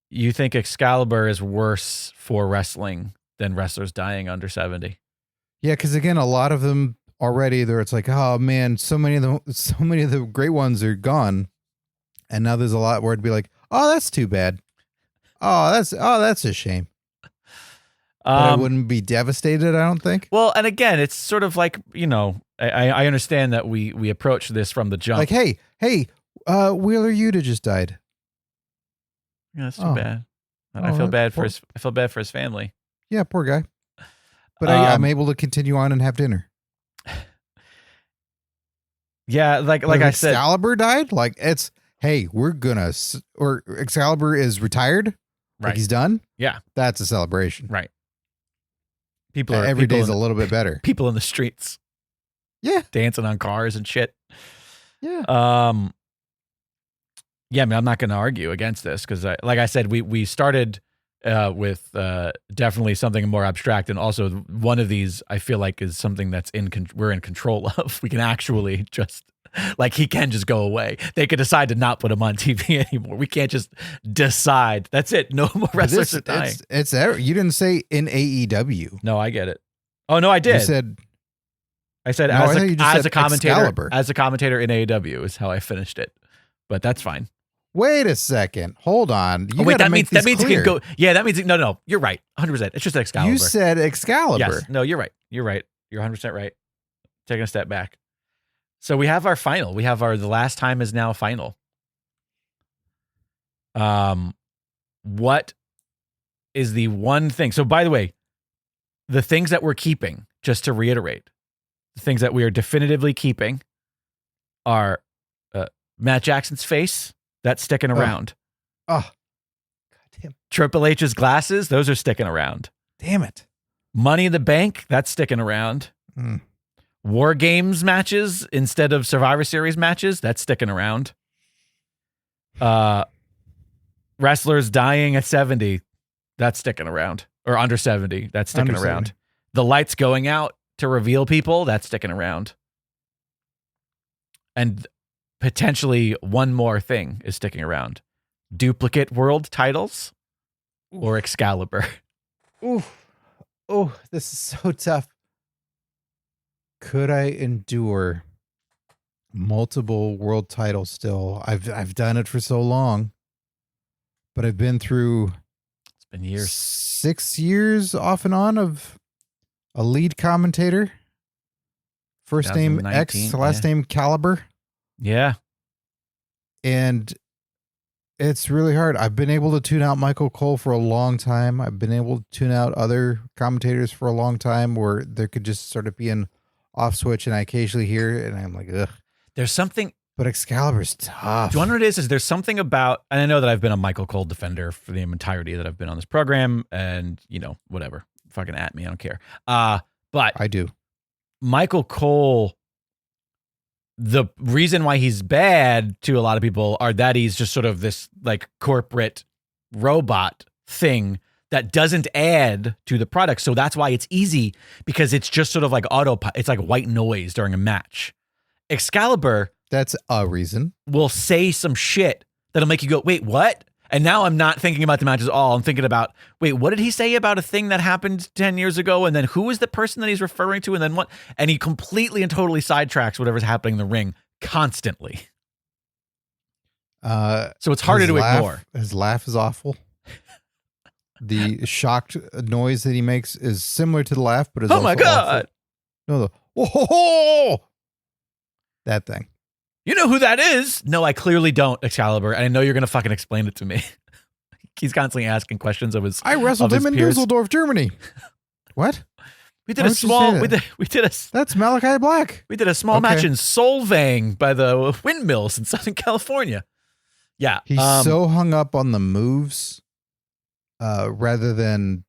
you think Excalibur is worse for wrestling than wrestlers dying under 70? Yeah, because again, a lot of them already it's like, oh man, so many of the great ones are gone. And now there's a lot where it'd be like, oh, that's too bad. Oh, that's a shame. But I wouldn't be devastated, I don't think. Well, and again, it's sort of like, I understand that we approach this from the jump. Like, hey, Wheeler Yuta just died. Yeah, that's too bad. And I feel bad for his family. Yeah, poor guy. But I'm able to continue on and have dinner. Yeah, like I said, Excalibur died. Like hey, or Excalibur is retired. Right. Like he's done. Yeah, that's a celebration. Right. Every day's a little bit better. People in the streets. Yeah, dancing on cars and shit. Yeah. Yeah, I mean, I'm not going to argue against this because, like I said, we started with definitely something more abstract, and also one of these I feel like is something that's we're in control of. We can actually just he can just go away. They could decide to not put him on TV anymore. We can't just decide. That's it. No more wrestlers are dying. You didn't say in AEW. No, I get it. Oh no, I did. You said. I said no, as a commentator. Excalibur. As a commentator in AEW is how I finished it, but that's fine. Wait a second. Hold on. Wait, that means it can go. Yeah, that means no. You're right. 100%. It's just Excalibur. You said Excalibur. Yes. No, you're right. You're 100% right. Taking a step back. So we have our final. We have the last time is now final. What is the one thing? So by the way, the things that we're keeping, just to reiterate, the things that we are definitively keeping are Matt Jackson's face. That's sticking around. Oh, God damn. Triple H's glasses, those are sticking around. Damn it. Money in the Bank, that's sticking around. War Games matches instead of Survivor Series matches, that's sticking around. Wrestlers dying at 70, that's sticking around. Or under 70, that's sticking around. The lights going out to reveal people, that's sticking around. And potentially one more thing is sticking around. Duplicate world titles or Excalibur. Ooh. Oh, this is so tough. Could I endure multiple world titles still? I've done it for so long, but I've been through It's been years. 6 years off and on of a lead commentator. First name X, last name Caliber. Yeah. And it's really hard. I've been able to tune out Michael Cole for a long time. I've been able to tune out other commentators for a long time where there could just sort of be an off switch and I occasionally hear it and I'm like, ugh. There's something. But Excalibur's tough. Do you want to know what it is? Is there's something about, and I know that I've been a Michael Cole defender for the entirety that I've been on this program and, whatever. Fucking at me. I don't care. But I do. Michael Cole, the reason why he's bad to a lot of people are that he's just sort of this like corporate robot thing that doesn't add to the product. So that's why it's easy, because it's just sort of like it's like white noise during a match. Excalibur, that's a reason, will say some shit that'll make you go, wait, what? And now I'm not thinking about the matches at all. I'm thinking about, wait, what did he say about a thing that happened 10 years ago? And then who is the person that he's referring to? And then what? And he completely and totally sidetracks whatever's happening in the ring constantly. So it's harder to ignore. His laugh is awful. The shocked noise that he makes is similar to the laugh, but it's oh my God. Awful. No, whoa, that thing. You know who that is? No, I clearly don't, Excalibur. And I know you're going to fucking explain it to me. He's constantly asking questions of his I wrestled him in peers. Dusseldorf, Germany. What? We did a small, we did a, that's Malachi Black. We did a small match in Solvang by the windmills in Southern California. Yeah. He's so hung up on the moves rather than,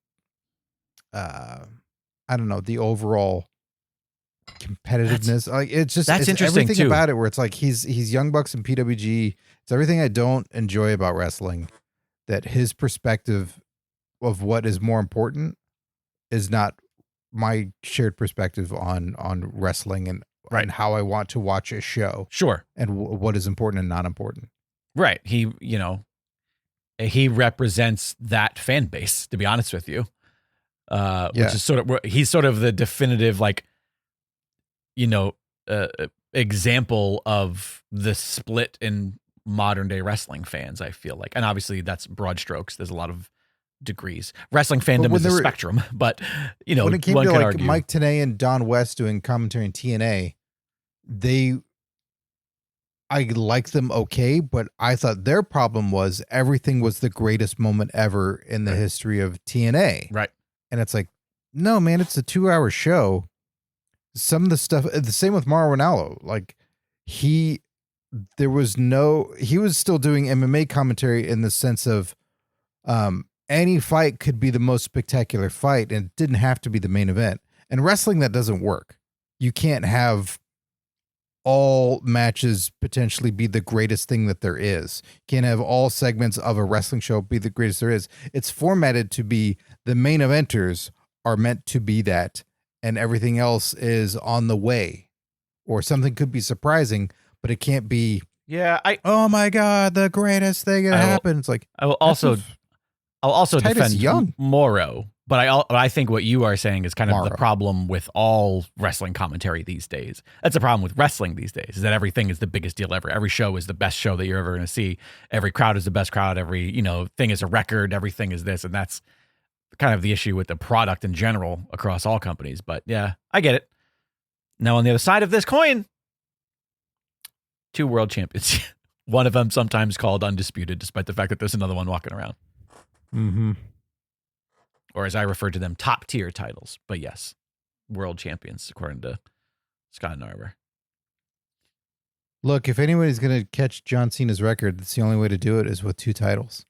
I don't know, the overall competitiveness. Like it's just, that's interesting everything too. about it where it's like he's Young Bucks and PWG. It's everything I don't enjoy about wrestling, that his perspective of what is more important is not my shared perspective on wrestling and, right. and how I want to watch a show. Sure. And what is important and not important. Right. He represents that fan base, to be honest with you. Which is sort of, he's sort of the definitive, like, example of the split in modern day wrestling fans, I feel like. And obviously that's broad strokes. There's a lot of degrees. Wrestling fandom is a spectrum, but when it came one to could like argue. Mike Tenay and Don West doing commentary in TNA, I liked them okay, but I thought their problem was everything was the greatest moment ever in the history of TNA. Right. And it's like, no, man, it's a 2-hour show. Some of the stuff, the same with Mauro Ranallo. Like he was still doing MMA commentary in the sense of any fight could be the most spectacular fight and it didn't have to be the main event. And wrestling, that doesn't work. You can't have all matches potentially be the greatest thing that there is. You can't have all segments of a wrestling show be the greatest there is. It's formatted to be the main eventers are meant to be that, and everything else is on the way. Or something could be surprising, but it can't be, oh my God, the greatest thing that happened. It's like, I'll also defend Young. Morrow, but I think what you are saying is kind of the problem with all wrestling commentary these days. That's the problem with wrestling these days, is that everything is the biggest deal ever. Every show is the best show that you're ever going to see. Every crowd is the best crowd. Every, thing is a record. Everything is this. And that's kind of the issue with the product in general across all companies. But yeah, I get it. Now on the other side of this coin, 2 world champions. One of them sometimes called undisputed, despite the fact that there's another one walking around. Mm-hmm. Or as I refer to them, top tier titles. But yes, world champions, according to Scott Narver. Look, if anybody's going to catch John Cena's record, that's the only way to do it is with 2 titles.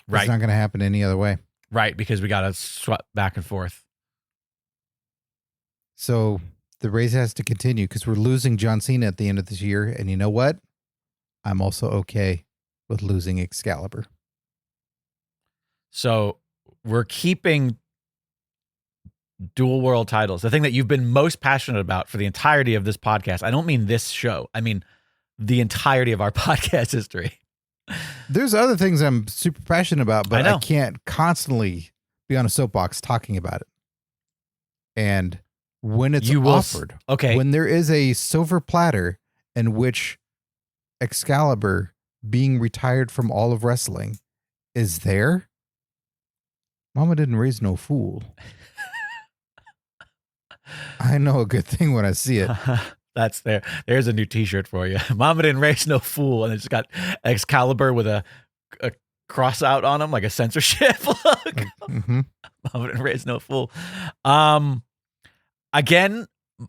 Right. It's not going to happen any other way. Right, because we got to swap back and forth. So the race has to continue because we're losing John Cena at the end of this year. And you know what? I'm also okay with losing Excalibur. So we're keeping dual world titles. The thing that you've been most passionate about for the entirety of this podcast. I don't mean this show. I mean the entirety of our podcast history. There's other things I'm super passionate about, but I can't constantly be on a soapbox talking about it. And when it's offered, when there is a silver platter in which Excalibur being retired from all of wrestling is there, Mama didn't raise no fool. I know a good thing when I see it. That's there. There's a new T-shirt for you. Mama didn't raise no fool, and it's got Excalibur with a cross out on him like a censorship look. Mm-hmm. Mama didn't raise no fool. Again,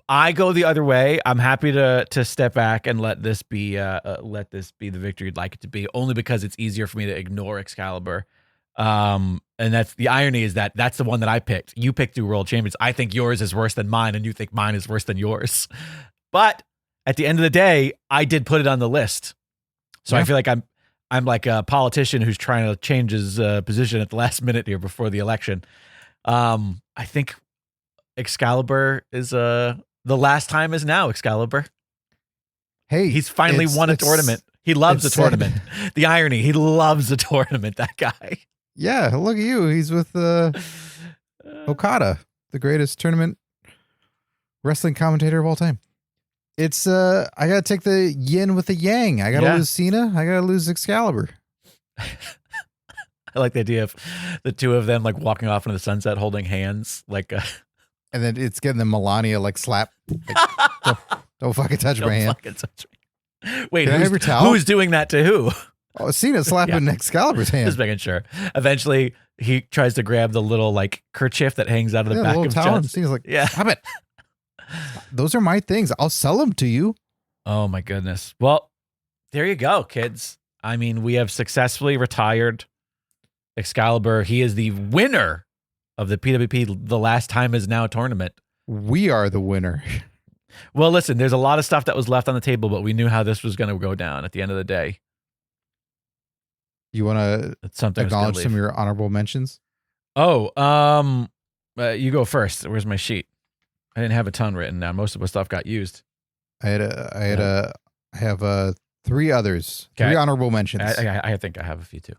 I go the other way. I'm happy to step back and let this be the victory you'd like it to be, only because it's easier for me to ignore Excalibur. And that's the irony is that's the one that I picked. You picked two world champions. I think yours is worse than mine, and you think mine is worse than yours. But at the end of the day, I did put it on the list. So I feel like I'm like a politician who's trying to change his position at the last minute here before the election. I think Excalibur is the last time is now. Excalibur. Hey, he's finally won a tournament. He loves a tournament. The irony, he loves a tournament. That guy. Yeah, look at you. He's with Okada, the greatest tournament wrestling commentator of all time. It's I gotta take the yin with the yang. I gotta lose Cena. I gotta lose Excalibur. I like the idea of the two of them like walking off into the sunset, holding hands, like. And then it's getting the Melania like slap. Like, don't fucking touch my hand. Wait, who's doing that to who? Oh, Cena slapping Excalibur's hand. Just making sure. Eventually, he tries to grab the little like kerchief that hangs out of the back of John. Cena's like, stop it. Those are my things. I'll sell them to you. Oh my goodness. Well, there you go, kids. I mean, we have successfully retired Excalibur. He is the winner of the PWP The Last Time Is Now tournament. We are the winner. Well, listen, there's a lot of stuff that was left on the table, but we knew how this was going to go down at the end of the day. You want to acknowledge some of your honorable mentions? Oh, you go first. Where's my sheet? I didn't have a ton written down. Most of the stuff got used. I have three others. Okay. Three honorable mentions. I think I have a few too.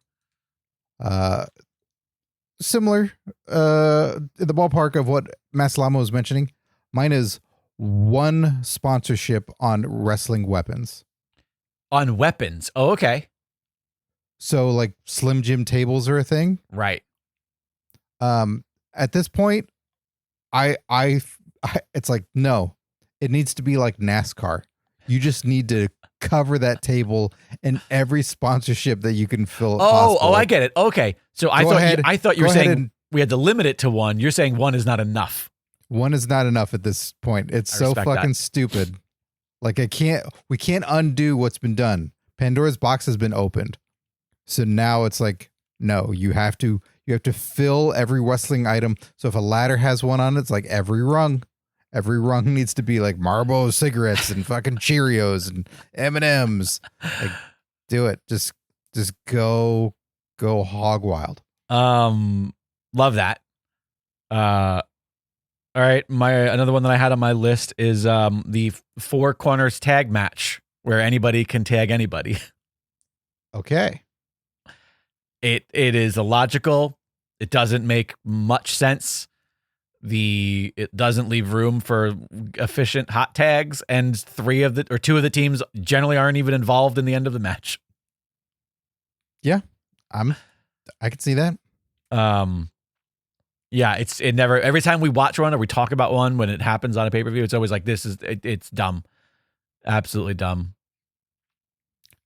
Similar, in the ballpark of what Masalamo was mentioning. Mine is one sponsorship on wrestling weapons. On weapons? Oh, okay. So like Slim Jim tables are a thing, right? At this point, I it's like no, it needs to be like NASCAR. You just need to cover that table in every sponsorship that you can fill. Oh, I get it. Okay, so I thought you were saying we had to limit it to one. You're saying one is not enough. One is not enough at this point. It's so fucking stupid. Like we can't undo what's been done. Pandora's box has been opened. So now it's like, no, you have to fill every wrestling item. So if a ladder has one on it, it's like every rung needs to be like Marlboro cigarettes and fucking Cheerios and M&Ms. Like, do it. Just go hog wild. Love that. All right. Another one that I had on my list is the Four Corners tag match where anybody can tag anybody. Okay. It is illogical. It doesn't make much sense. It doesn't leave room for efficient hot tags, and two of the teams generally aren't even involved in the end of the match. Yeah, I could see that. Yeah, it never. Every time we watch one or we talk about one when it happens on a pay-per-view, it's always like it's dumb, absolutely dumb.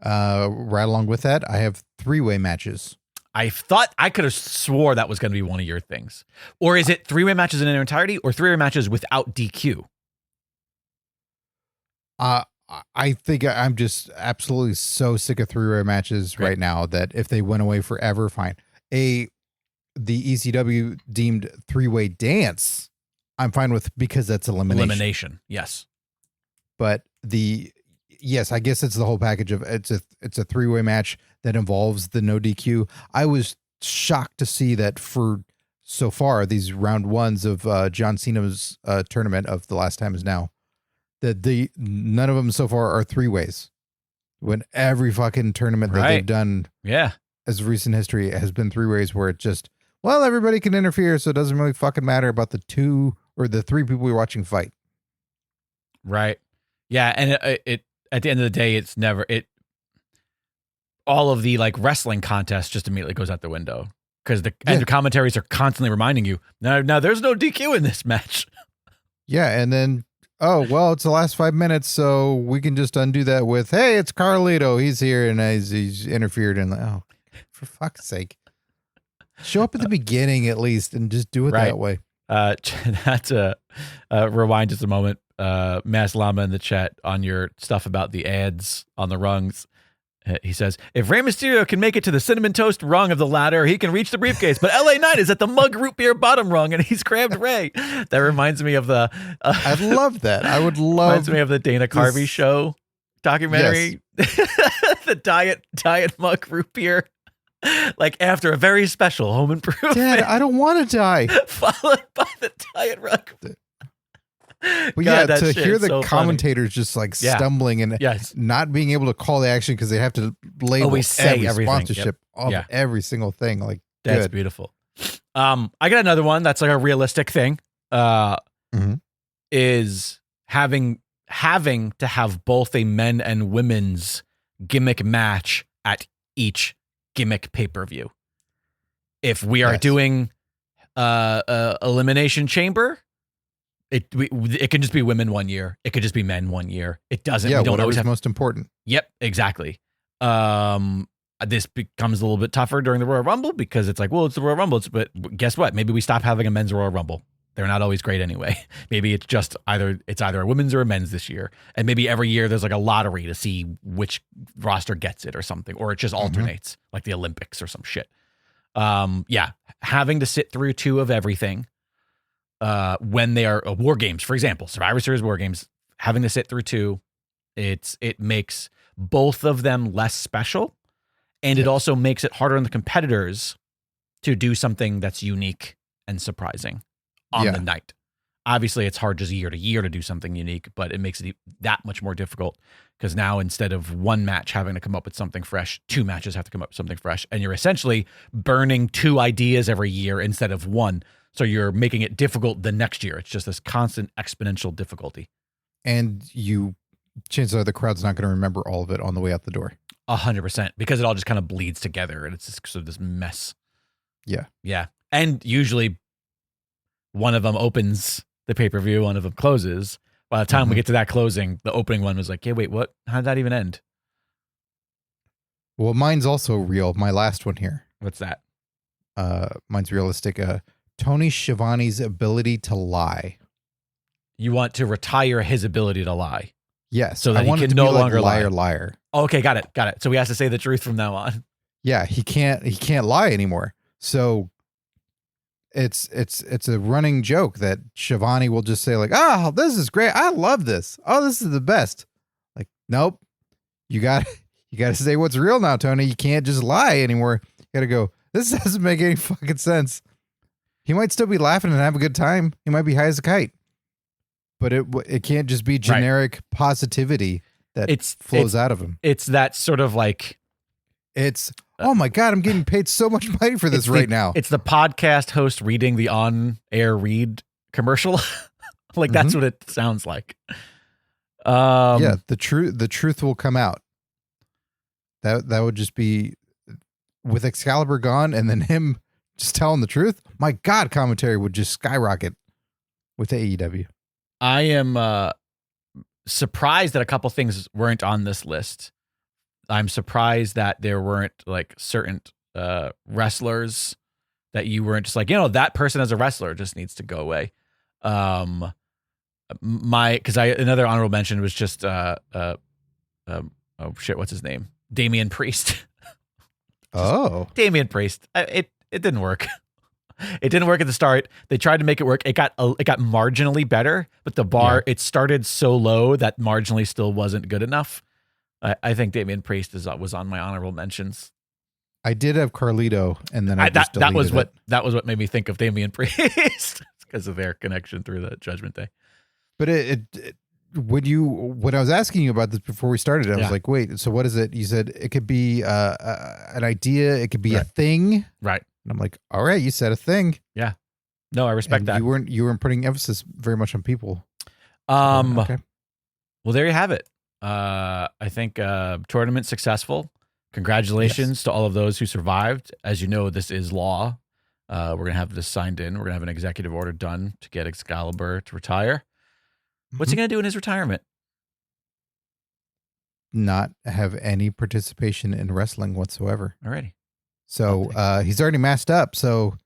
Right along with that, I have three-way matches. I thought I could have swore that was going to be one of your things. Or is it three-way matches in their entirety or three-way matches without DQ? I think I'm just absolutely so sick of three-way matches right now that if they went away forever, fine. A the ECW deemed 3-way dance, I'm fine with, because that's elimination. Yes. But yes, I guess it's the whole package of it's a 3-way match that involves the no DQ. I was shocked to see that for so far these round ones of John Cena's tournament of The Last Time Is Now, that none of them so far are 3-ways. When every fucking tournament that they've done, as recent history has been 3-ways, where it just, well, everybody can interfere, so it doesn't really fucking matter about the 2 or the 3 people you're watching fight. Right. Yeah, and it at the end of the day, it's never all of the like wrestling contests just immediately goes out the window, because the commentaries are constantly reminding you, now there's no DQ in this match. Yeah, and then it's the last 5 minutes, so we can just undo that with, hey, it's Carlito, he's here, and he's interfered, and for fuck's sake, show up at the beginning at least and just do it that way. That's rewind just a moment. Mass Llama in the chat on your stuff about the ads on the rungs. He says, if Rey Mysterio can make it to the cinnamon toast rung of the ladder, he can reach the briefcase. But LA Knight is at the mug root beer bottom rung, and he's grabbed Rey. That reminds me of the. I'd love that. I would love. Reminds me of the Dana Carvey show documentary. Yes. The diet mug root beer. Like after a very special home improvement. Dad, I don't want to die. Followed by the diet rug. But God, to hear the commentators just like stumbling and not being able to call the action because they have to label every sponsorship of every single thing. Like, that's beautiful. I got another one that's like a realistic thing. Is having to have both a men and women's gimmick match at each gimmick pay-per-view. If we are doing Elimination Chamber, it can just be women one year. It could just be men one year. It doesn't. Yeah, we don't always have most important. Yep, exactly. This becomes a little bit tougher during the Royal Rumble because it's like, well, it's the Royal Rumble. But guess what? Maybe we stop having a men's Royal Rumble. They're not always great anyway. Maybe it's just either a women's or a men's this year. And maybe every year there's like a lottery to see which roster gets it or something, or it just alternates like the Olympics or some shit. Having to sit through 2 of everything when they are War Games, for example, Survivor Series War Games, having to sit through 2, it makes both of them less special, and it also makes it harder on the competitors to do something that's unique and surprising on the night. Obviously, it's hard just year to year to do something unique, but it makes it that much more difficult because now instead of one match having to come up with something fresh, 2 matches have to come up with something fresh, and you're essentially burning 2 ideas every year instead of 1. So you're making it difficult the next year. It's just this constant exponential difficulty. And chances are the crowd's not going to remember all of it on the way out the door. 100%, because it all just kind of bleeds together and it's just sort of this mess. Yeah. Yeah. And usually one of them opens the pay-per-view, one of them closes. By the time we get to that closing, the opening one was like, hey, wait, what? How did that even end? Well, mine's also real. My last one here. What's that? Mine's realistic. Tony Schiavone's ability to lie. You want to retire his ability to lie? Yes. So that he can no longer liar. Okay, got it. So he has to say the truth from now on. Yeah, he can't lie anymore. So it's a running joke that Schiavone will just say like, "Oh, this is great. I love this. Oh, this is the best." Like, nope. You got to say what's real now, Tony. You can't just lie anymore. You got to go, this doesn't make any fucking sense. He might still be laughing and have a good time. He might be high as a kite. But it can't just be generic positivity that flows out of him. It's that sort of like... oh my God, I'm getting paid so much money for this right now. It's the podcast host reading the on-air read commercial. Like, that's what it sounds like. The truth will come out. That would just be with Excalibur gone and then him just telling the truth. My God, commentary would just skyrocket with AEW. I am surprised that a couple things weren't on this list. I'm surprised that there weren't like certain wrestlers that you weren't just like, that person as a wrestler just needs to go away. Another honorable mention was just oh shit, what's his name? Damian Priest. Oh, Damian Priest. It didn't work. It didn't work at the start. They tried to make it work. It got marginally better, but the bar, it started so low that marginally still wasn't good enough. I think Damian Priest was on my honorable mentions. I did have Carlito, and then that was what made me think of Damian Priest because of their connection through the Judgment Day. But when I was asking you about this before we started, I was like, wait, so what is it? You said it could be an idea, it could be a thing, right? And I'm like, all right, you said a thing. Yeah, no, I respect that. You weren't putting emphasis very much on people. Okay. Well, there you have it. I think tournament successful. Congratulations to all of those who survived. As you know, this is law. We're going to have this signed in. We're going to have an executive order done to get Excalibur to retire. What's he going to do in his retirement? Not have any participation in wrestling whatsoever. Alrighty. So he's already masked up. So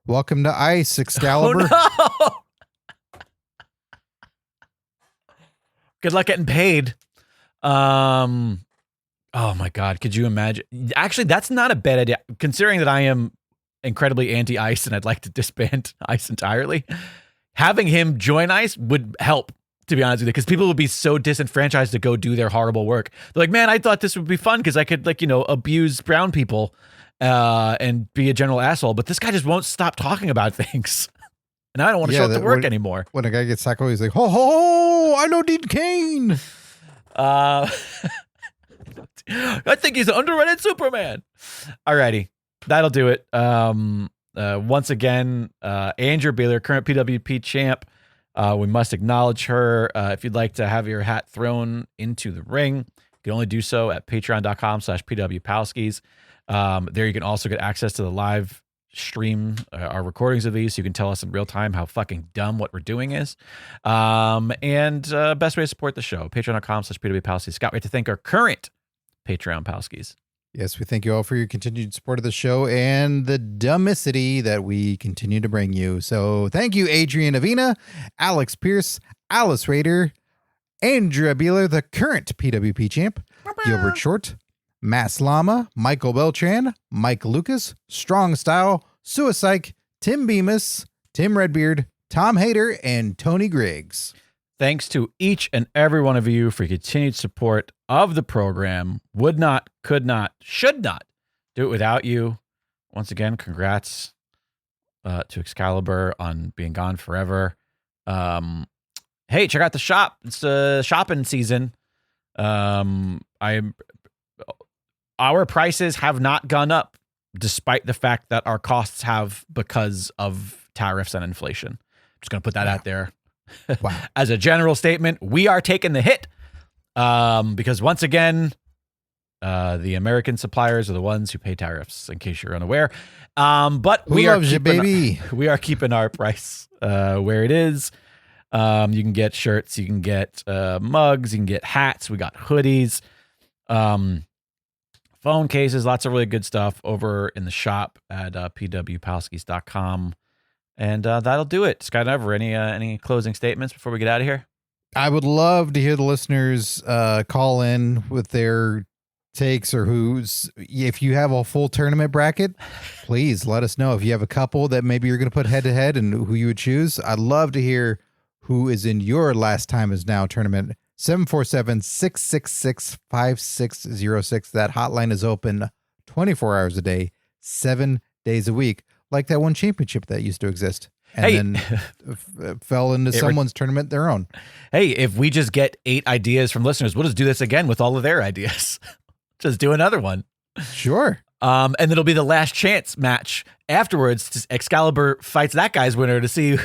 welcome to Ice, Excalibur. Oh, no! Good luck getting paid. Oh my God, could you imagine? Actually, that's not a bad idea, considering that I am incredibly anti-Ice and I'd like to disband Ice entirely. Having him join Ice would help, to be honest with you, because people would be so disenfranchised to go do their horrible work. They're like, man, I thought this would be fun because I could, abuse brown people and be a general asshole, but this guy just won't stop talking about things. And I don't want to show up to work anymore. When a guy gets tackled, he's like, ho, ho, ho, I know Dean Cain. I think he's an underrated Superman. Alrighty, that'll do it. Once again, Andrea Baylor, current PWP champ. We must acknowledge her. If you'd like to have your hat thrown into the ring, you can only do so at patreon.com/PWPalskis. There you can also get access to the live stream, our recordings of these, so you can tell us in real time how fucking dumb what we're doing is. And best way to support the show, patreon.com/PWPalskis. Scott, we have to thank our current Patreon Palskis. Yes, we thank you all for your continued support of the show and the dumbicity that we continue to bring you. So thank you, Adrian Avina, Alex Pierce, Alice Rader, Andrea Beeler, the current PWP champ, Gilbert Short, Mass Lama, Michael Beltran, Mike Lucas, Strong Style, Suicide, Tim Bemis, Tim Redbeard, Tom Hader, and Tony Griggs. Thanks to each and every one of you for your continued support of the program. Would not, could not, should not do it without you. Once again, congrats to Excalibur on being gone forever. Hey, check out the shop. It's shopping season. Our prices have not gone up, despite the fact that our costs have because of tariffs and inflation. Just going to put that out there. Wow. As a general statement, we are taking the hit because once again, the American suppliers are the ones who pay tariffs, in case you're unaware. But we are keeping our price where it is. You can get shirts, you can get mugs, you can get hats. We got hoodies, phone cases, lots of really good stuff over in the shop at pwpalskis.com. And that'll do it. Scott Never, any closing statements before we get out of here? I would love to hear the listeners call in with their takes or if you have a full tournament bracket, please let us know. If you have a couple that maybe you're going to put head to head and who you would choose, I'd love to hear who is in your Last Time Is Now tournament. 747-666-5606. That hotline is open 24 hours a day, 7 days a week. Like that one championship that used to exist and then fell into someone's tournament their own. Hey, if we just get 8 ideas from listeners, we'll just do this again with all of their ideas. Just do another one. Sure. And it'll be the last chance match afterwards. Excalibur fights that guy's winner to see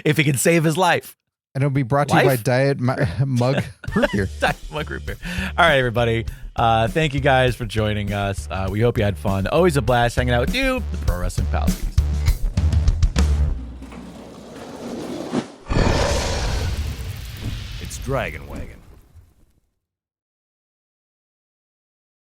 if he can save his life. And it'll be brought to you by Diet Mug Root Beer. Diet Mug Root Beer. All right, everybody. Thank you guys for joining us. We hope you had fun. Always a blast hanging out with you, the Pro Wrestling Palskis. It's Dragon Wagon.